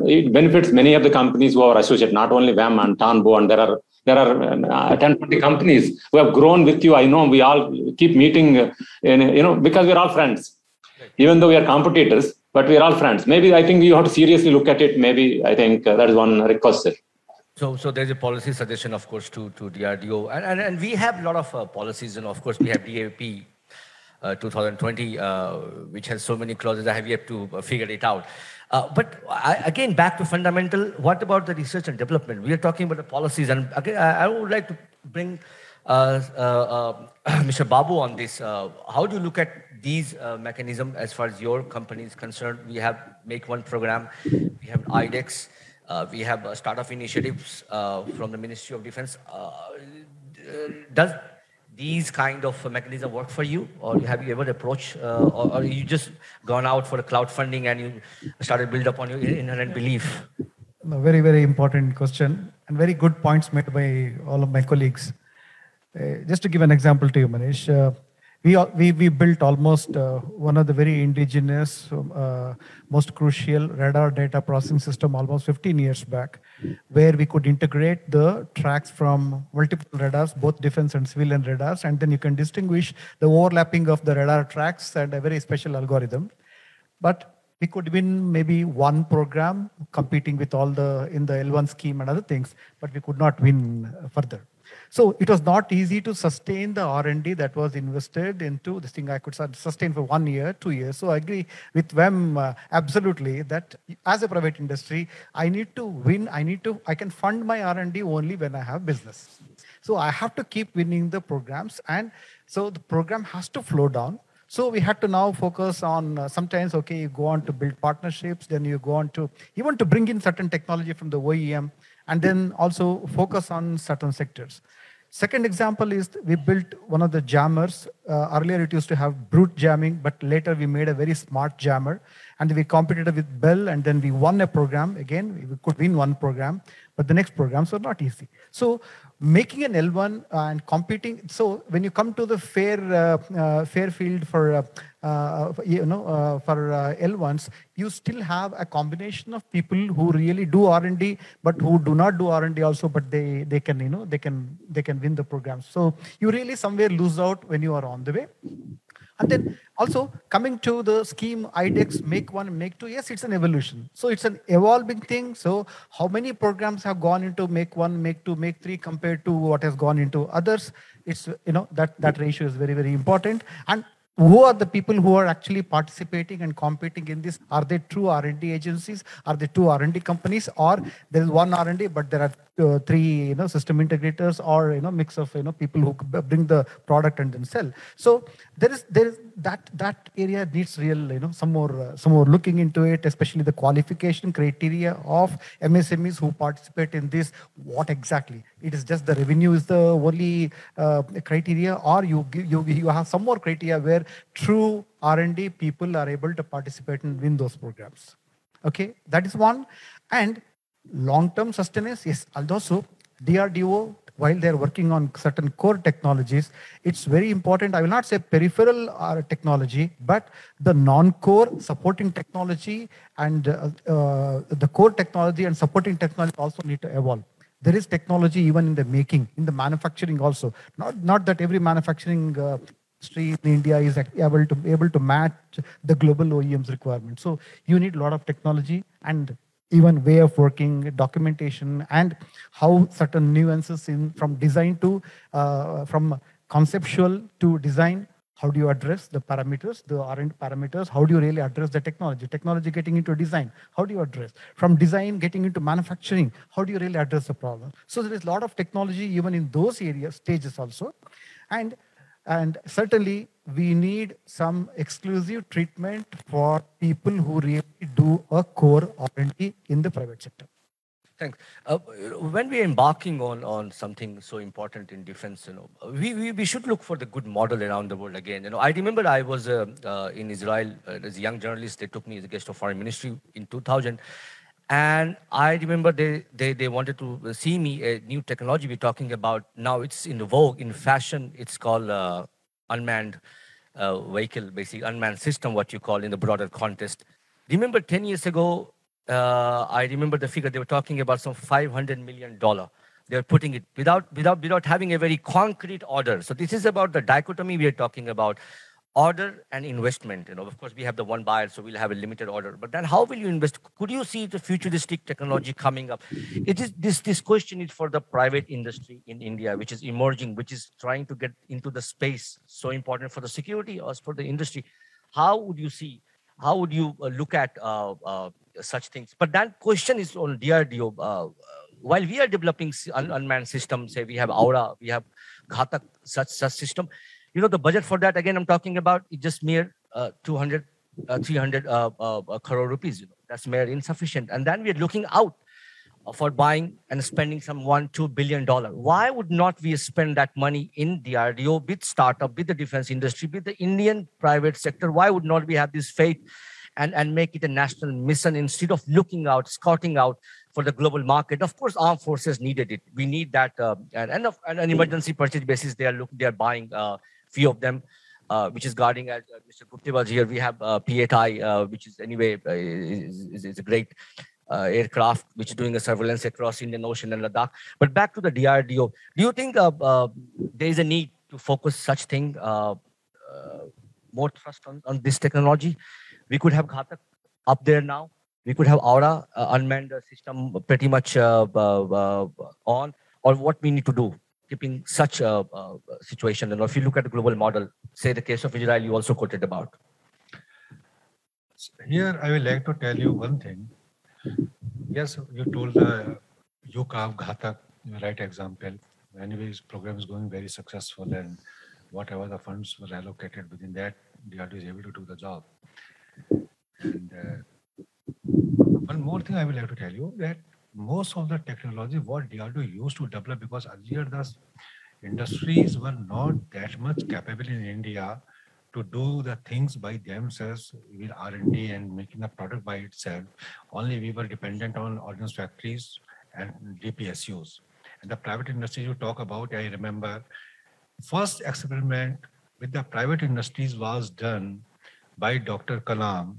it benefits many of the companies who are associated, not only VEM and Tonbo, and there are 10, 20 companies who have grown with you. I know we all keep meeting, because we're all friends, even though we are competitors, but we're all friends. Maybe I think you have to seriously look at it. Maybe I think that is one request, sir. So there's a policy suggestion, of course, to DRDO, and we have a lot of policies, and of course we have DAP 2020, which has so many clauses. I have yet to figure it out. But again, back to fundamental. What about the research and development? We are talking about the policies, and again, I would like to bring Mr. Babu on this. How do you look at these mechanisms as far as your company is concerned? We have Make One program, we have IDEX. We have startup initiatives from the Ministry of Defense. Does these kind of mechanism work for you, or have you ever approached, or you just gone out for the crowdfunding and you started build up on your inherent belief? A very, very important question and very good points made by all of my colleagues. Just to give an example to you, Manish, we built almost one of the very indigenous, most crucial radar data processing system almost 15 years back, where we could integrate the tracks from multiple radars, both defense and civilian radars, and then you can distinguish the overlapping of the radar tracks and a very special algorithm. But we could win maybe one program competing with all in the L1 scheme and other things, but we could not win further. So it was not easy to sustain the R&D that was invested into this thing. I could sustain for 1 year, 2 years. So I agree with them absolutely that as a private industry, I need to win. I can fund my R&D only when I have business. So I have to keep winning the programs. And so the program has to flow down. So we had to now focus on sometimes, okay, you go on to build partnerships, then you go on to even to bring in certain technology from the OEM, and then also focus on certain sectors. Second example is we built one of the jammers. Earlier it used to have brute jamming, but later we made a very smart jammer, and we competed with Bell, and then we won a program. Again, we could win one program, but the next programs were not easy. So making an L1 and competing. So when you come to the fair field for L1s, you still have a combination of people who really do R&D, but who do not do R&D also, but they can win the programs. So you really somewhere lose out when you are on the way. And then also coming to the scheme IDEX, make one, make two. Yes, it's an evolution. So it's an evolving thing. So how many programs have gone into make one, make two, make three compared to what has gone into others? It's, that ratio is very, very important. And who are the people who are actually participating and competing in this? Are they true R&D agencies? Are they two R&D companies? Or there is one R&D, but there are three, system integrators, or mix of people who bring the product and then sell. So there is that area needs real some more looking into it, especially the qualification criteria of MSMEs who participate in this. What exactly? It is just the revenue is the only criteria, or you have some more criteria where true R&D people are able to participate and win those programs. Okay, that is one. And long-term sustenance, yes, also DRDO, while they're working on certain core technologies, it's very important. I will not say peripheral technology, but the non-core supporting technology and the core technology and supporting technology also need to evolve. There is technology even in the making, in the manufacturing also. Not that every manufacturing industry in India is able to match the global OEM's requirements. So you need a lot of technology and even way of working, documentation, and how certain nuances from design to, from conceptual to design. How do you address the parameters, the R&D parameters? How do you really address the technology? Technology getting into design, how do you address? From design getting into manufacturing, how do you really address the problem? So there is a lot of technology even in those areas, stages also. And certainly we need some exclusive treatment for people who really do a core R&D in the private sector. Thanks. When we are embarking on something so important in defense, we should look for the good model around the world again. I remember I was in Israel as a young journalist. They took me as a guest of foreign ministry in 2000. And I remember they wanted to see me a new technology we're talking about. Now it's in the vogue, in fashion. It's called unmanned vehicle, basically unmanned system, what you call in the broader context. Remember 10 years ago, I remember the figure, they were talking about some $500 million. They were putting it without having a very concrete order. So this is about the dichotomy we are talking about. Order and investment. Of course, we have the one buyer, so we'll have a limited order. But then how will you invest? Could you see the futuristic technology coming up? It is this question is for the private industry in India, which is emerging, which is trying to get into the space so important for the security or for the industry. How would you see? How would you look at such things? But that question is on DRDO. While we are developing unmanned systems, say we have Aura, we have Ghatak, such system. The budget for that, again, I'm talking about, it's just mere 200, 300 crore rupees. That's mere insufficient. And then we're looking out for buying and spending some $1-2 billion. Why would not we spend that money in DRDO with startup, with the defense industry, with the Indian private sector? Why would not we have this faith and make it a national mission instead of looking out, scouting out for the global market? Of course, armed forces needed it. We need that, and an emergency purchase basis. They are buying few of them, which is guarding. As Mr. Gupta was here, we have P8I, which is anyway is a great aircraft which is doing a surveillance across Indian Ocean and Ladakh. But back to the DRDO, do you think there is a need to focus such thing, more trust on this technology? We could have Ghatak up there now. We could have Aura unmanned system pretty much on, or what we need to do, keeping such a situation. And if you look at the global model, say the case of Israel, you also quoted about. Here, I would like to tell you one thing. Yes, you told the UCAV Ghatak, right example. Anyways, program is going very successful, and whatever the funds were allocated within that, DRDO is able to do the job. And one more thing I would like to tell you, that most of the technology what DRDO used to develop, because earlier the industries were not that much capable in India to do the things by themselves with R&D and making the product by itself. Only we were dependent on ordnance factories and DPSUs. And the private industry you talk about, I remember, first experiment with the private industries was done by Dr. Kalam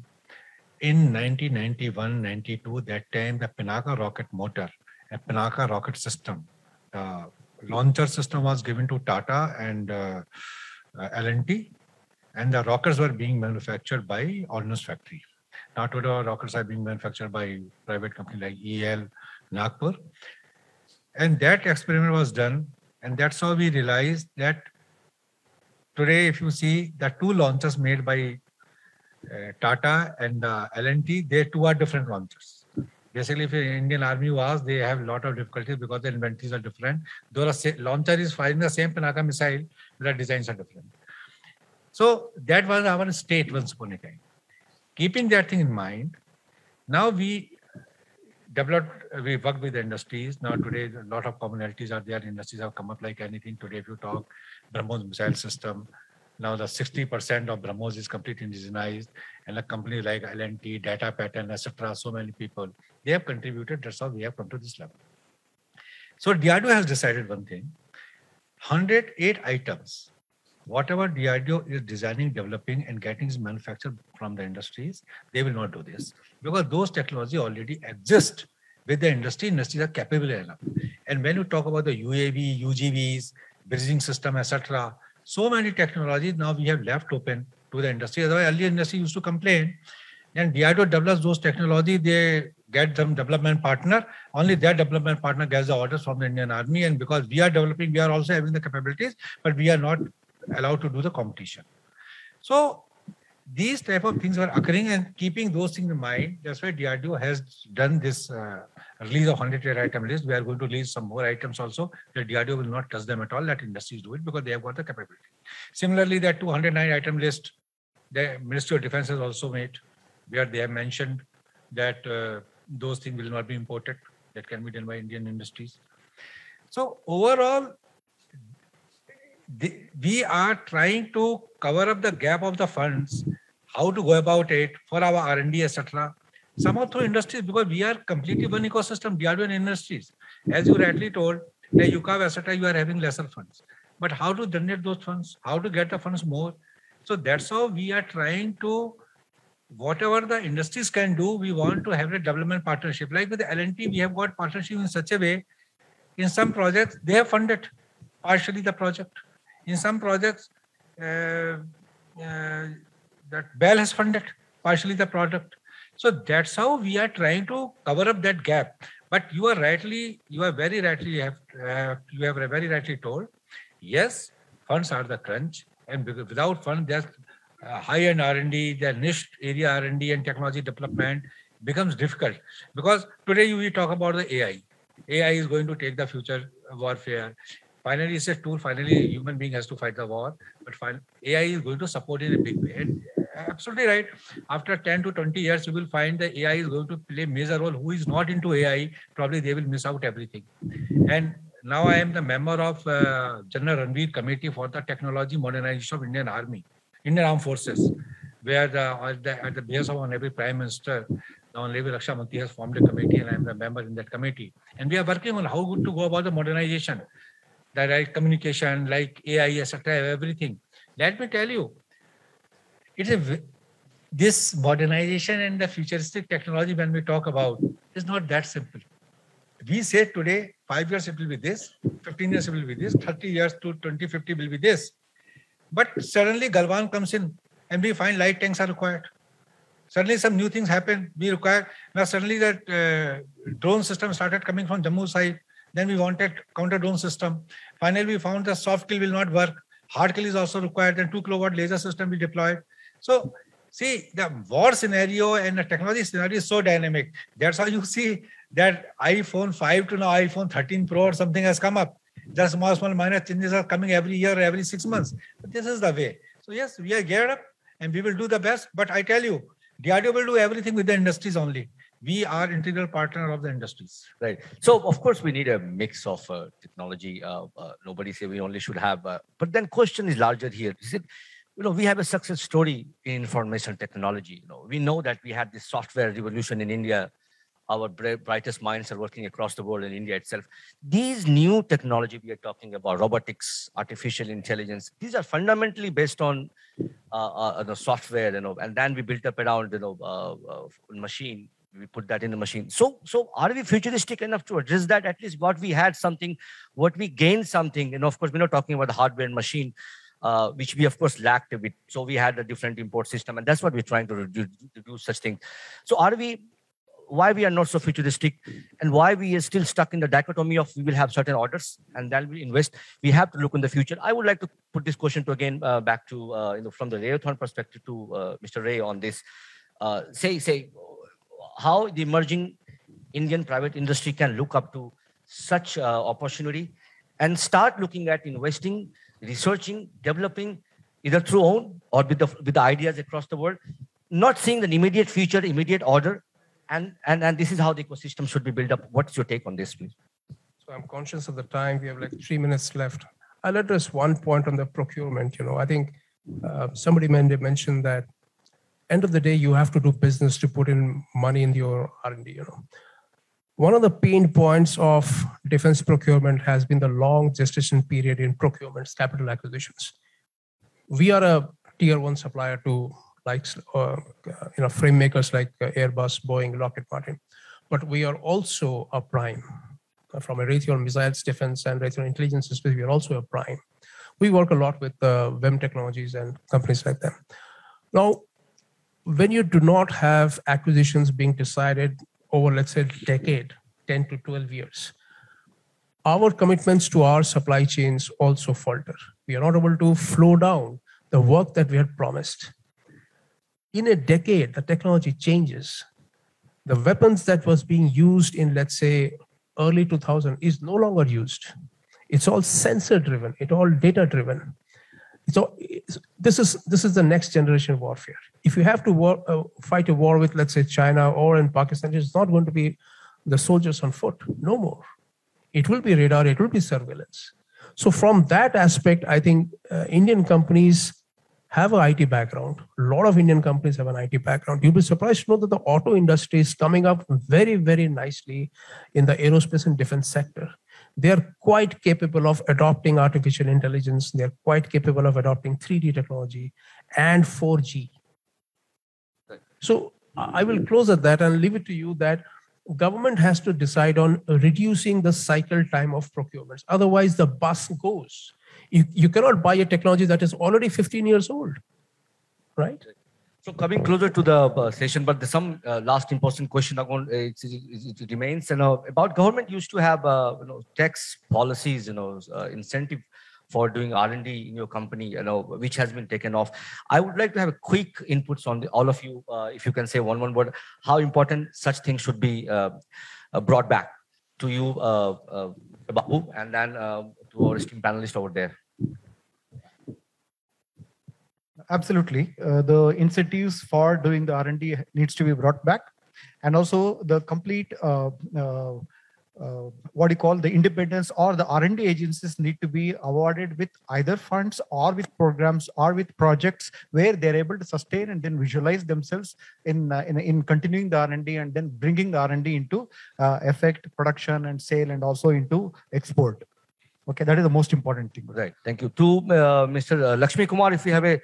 in 1991-92. That time, the Pinaka rocket motor and Pinaka rocket system, the launcher system was given to Tata and L&T, and the rockets were being manufactured by Ordnance Factory. Now today, our rockets are being manufactured by private company like EL, Nagpur. And that experiment was done, and that's how we realized that today, if you see the two launchers made by Tata and L&T, they two are different launchers. Basically, if Indian Army was, they have a lot of difficulties because the inventories are different. Though the launcher is firing the same Pinaka missile, the designs are different. So that was our state once upon a time. Keeping that thing in mind, now we worked with the industries. Now today, a lot of commonalities are there. Industries have come up like anything. Today, if you talk BrahMos missile system, now the 60% of BrahMos is completely indigenized, and a company like L&T, Data Pattern, etc., so many people, they have contributed. That's how we have come to this level. So DRDO has decided one thing, 108 items. Whatever DRDO is designing, developing, and getting manufactured from the industries, they will not do this because those technology already exist with the industry. Industries are capable enough. And when you talk about the UAV, UGVs, bridging system, etc., so many technologies now we have left open to the industry. Otherwise, earlier industry used to complain, and DRDO develops those technology. They get some development partner. Only that development partner gets the orders from the Indian Army. And because we are developing, we are also having the capabilities, but we are not allowed to do the competition. So these type of things are occurring, and keeping those things in mind, that's why DRDO has done this release of 108 item list. We are going to release some more items also. The DRDO will not touch them at all. Let industries do it because they have got the capability. Similarly, that 209 item list, the Ministry of Defense has also made, where they have mentioned that those things will not be imported. That can be done by Indian industries. So overall, we are trying to cover up the gap of the funds, how to go about it for our R&D, etc. Somehow through industries, because we are completely one ecosystem, DRDO and industries. As you rightly told, the UCAV, etc., you are having lesser funds. But how to generate those funds? How to get the funds more? So that's how we are trying to, whatever the industries can do, we want to have a development partnership. Like with the L&T, we have got partnership in such a way, in some projects, they have funded partially the project. In some projects, that BEL has funded partially the product. So that's how we are trying to cover up that gap. But you have very rightly told, yes, funds are the crunch, and without funds, there's high-end R&D, the niche area R&D and technology development becomes difficult. Because today we talk about the AI. AI is going to take the future warfare. Finally, it's a tool. Finally, a human being has to fight the war. But AI is going to support in a big way. And absolutely right. After 10 to 20 years, you will find the AI is going to play a major role. Who is not into AI, probably they will miss out everything. And now I am the member of General Ranveer Committee for the Technology Modernization of Indian Army, Indian Armed Forces, where at the base of Honorable Prime Minister, the Honorable Raksha Mantri has formed a committee, and I am the member in that committee. And we are working on how good to go about the modernization, the right communication, like AI, etc., everything. Let me tell you, this modernization and the futuristic technology when we talk about is not that simple. We say today, 5 years it will be this, 15 years it will be this, 30 years to 2050 will be this. But suddenly Galwan comes in and we find light tanks are required. Suddenly some new things happen, we require. Now suddenly that drone system started coming from Jammu side. Then we wanted counter drone system. Finally, we found the soft kill will not work. Hard kill is also required. Then 2 kilowatt laser system we deployed. So see, the war scenario and the technology scenario is so dynamic. That's how you see that iPhone 5 to now iPhone 13 Pro or something has come up. Just small minor changes are coming every year, every 6 months. But this is the way. So yes, we are geared up and we will do the best. But I tell you, DRDO will do everything with the industries only. We are integral partner of the industries. Right. So of course we need a mix of technology. Nobody say we only should have. But then question is larger here. Is it, we have a success story in information technology. We know that we had this software revolution in India. Our brightest minds are working across the world in India itself. These new technology we are talking about, robotics, artificial intelligence, these are fundamentally based on the software, and then we built up around, machine. We put that in the machine. So are we futuristic enough to address that? At least what we had something, what we gained something. Of course, we're not talking about the hardware and machine, which we of course lacked a bit. So we had a different import system, and that's what we're trying to do such things. So why we are not so futuristic, and why we are still stuck in the dichotomy of we will have certain orders and then we invest. We have to look in the future. I would like to put this question to again back to from the Rayothon perspective to Mr. Ray on this. Say how the emerging Indian private industry can look up to such opportunity and start looking at investing, researching, developing, either through own or with the ideas across the world, not seeing the immediate future, immediate order, and this is how the ecosystem should be built up. What's your take on this, please? So I'm conscious of the time. We have like 3 minutes left. I'll address one point on the procurement. I think somebody mentioned that end of the day, you have to do business to put in money in your R&D. One of the pain points of defense procurement has been the long gestation period in procurements, capital acquisitions. We are a tier 1 supplier to frame makers like Airbus, Boeing, Lockheed Martin, but we are also a prime. From a Raytheon Missiles Defense and Raytheon Intelligence Systems, we are also a prime. We work a lot with WEM Technologies and companies like them. Now, when you do not have acquisitions being decided over, let's say, a decade, 10 to 12 years, our commitments to our supply chains also falter. We are not able to flow down the work that we had promised. In a decade, the technology changes. The weapons that was being used in, let's say, early 2000 is no longer used. It's all sensor driven, it's all data driven. So this is the next generation warfare. If you have to fight a war with, let's say, China or in Pakistan, it's not going to be the soldiers on foot, no more. It will be radar, it will be surveillance. So from that aspect, I think Indian companies have an IT background. A lot of Indian companies have an IT background. You'll be surprised to know that the auto industry is coming up very, very nicely in the aerospace and defense sector. They're quite capable of adopting artificial intelligence. They're quite capable of adopting 3D technology and 4G. So I will close at that and leave it to you that government has to decide on reducing the cycle time of procurements. Otherwise, the bus goes. You cannot buy a technology that is already 15 years old, right? So coming closer to the session, but there's some last important question it remains. About government used to have tax policies, incentive for doing R&D in your company, which has been taken off. I would like to have a quick inputs on all of you, if you can say one word, how important such things should be brought back to you, Babu, and then to our esteemed panelists over there. Absolutely. The incentives for doing the R&D needs to be brought back. And also the complete, the independence or the R&D agencies need to be awarded with either funds or with programs or with projects where they're able to sustain and then visualize themselves in continuing the R&D and then bringing the R&D into effect, production and sale, and also into export. Okay, that is the most important thing. Right. Thank you. To Mr. Lakshmi Kumar, if you have a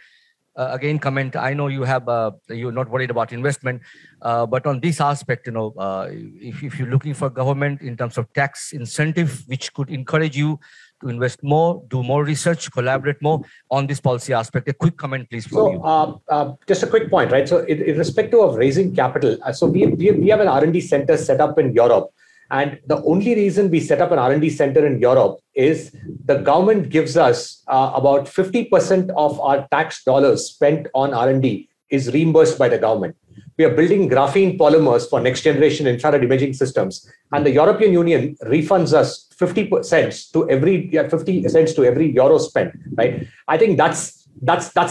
again comment, I know you have you're not worried about investment, but on this aspect, if you're looking for government in terms of tax incentive, which could encourage you to invest more, do more research, collaborate more on this policy aspect, a quick comment, please. So just a quick point, right? So irrespective of raising capital, so we have an R&D center set up in Europe. And the only reason we set up an R&D center in Europe is the government gives us about 50% of our tax dollars spent on R&D is reimbursed by the government. We are building graphene polymers for next generation infrared imaging systems. And the European Union refunds us 50 cents to every euro spent, right? I think that's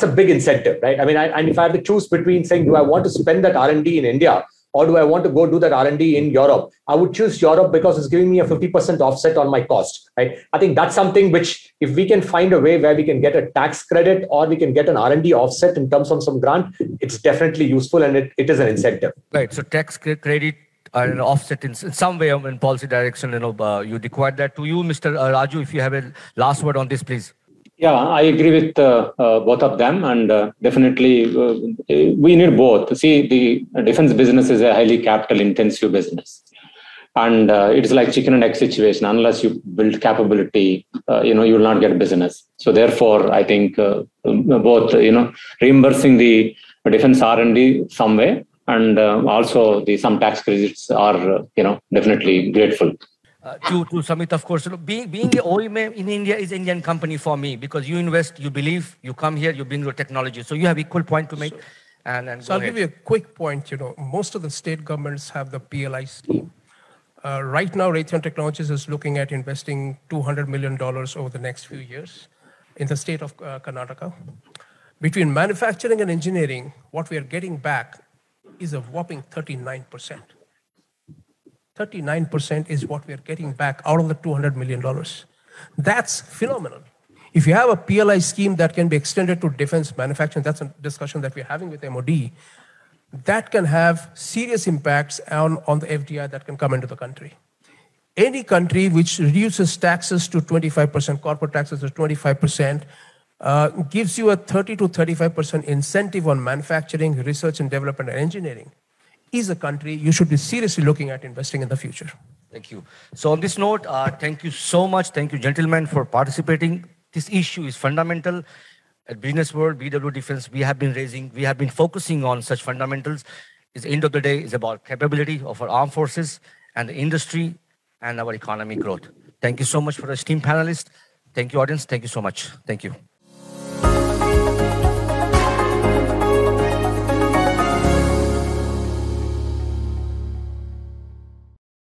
a big incentive, right? I mean, and if I have to choose between saying, do I want to spend that R&D in India, or do I want to go do that R&D in Europe? I would choose Europe because it's giving me a 50% offset on my cost, right? I think that's something which, if we can find a way where we can get a tax credit or we can get an R&D offset in terms of some grant, it's definitely useful and it is an incentive. Right. So tax credit and offset in some way in policy direction, you require that. To you, Mr. Raju, if you have a last word on this, please. Yeah, I agree with both of them, and definitely we need both. See, the defense business is a highly capital-intensive business, and it's like chicken and egg situation. Unless you build capability, you will not get business. So therefore, I think both, reimbursing the defense R&D some way, and also some tax credits are, definitely grateful. To Samit, of course, being an OEM in India is an Indian company for me, because you invest, you believe, you come here, you bring your technology. So you have equal point to make. So I'll give you a quick point. Most of the state governments have the PLI scheme. Right now, Raytheon Technologies is looking at investing $200 million over the next few years in the state of Karnataka. Between manufacturing and engineering, what we are getting back is a whopping 39%. 39% is what we are getting back out of the $200 million. That's phenomenal. If you have a PLI scheme that can be extended to defense manufacturing, that's a discussion that we're having with MOD, that can have serious impacts on the FDI that can come into the country. Any country which reduces taxes to 25%, corporate taxes to 25%, gives you a 30 to 35% incentive on manufacturing, research and development and engineering, is a country you should be seriously looking at investing in the future. Thank you. So on this note, thank you so much. Thank you, gentlemen, for participating. This issue is fundamental. At Business World, BW Defense, we have been focusing on such fundamentals. At the end of the day, it's about capability of our armed forces and the industry and our economic growth. Thank you so much for the esteemed panelists. Thank you, audience. Thank you so much. Thank you.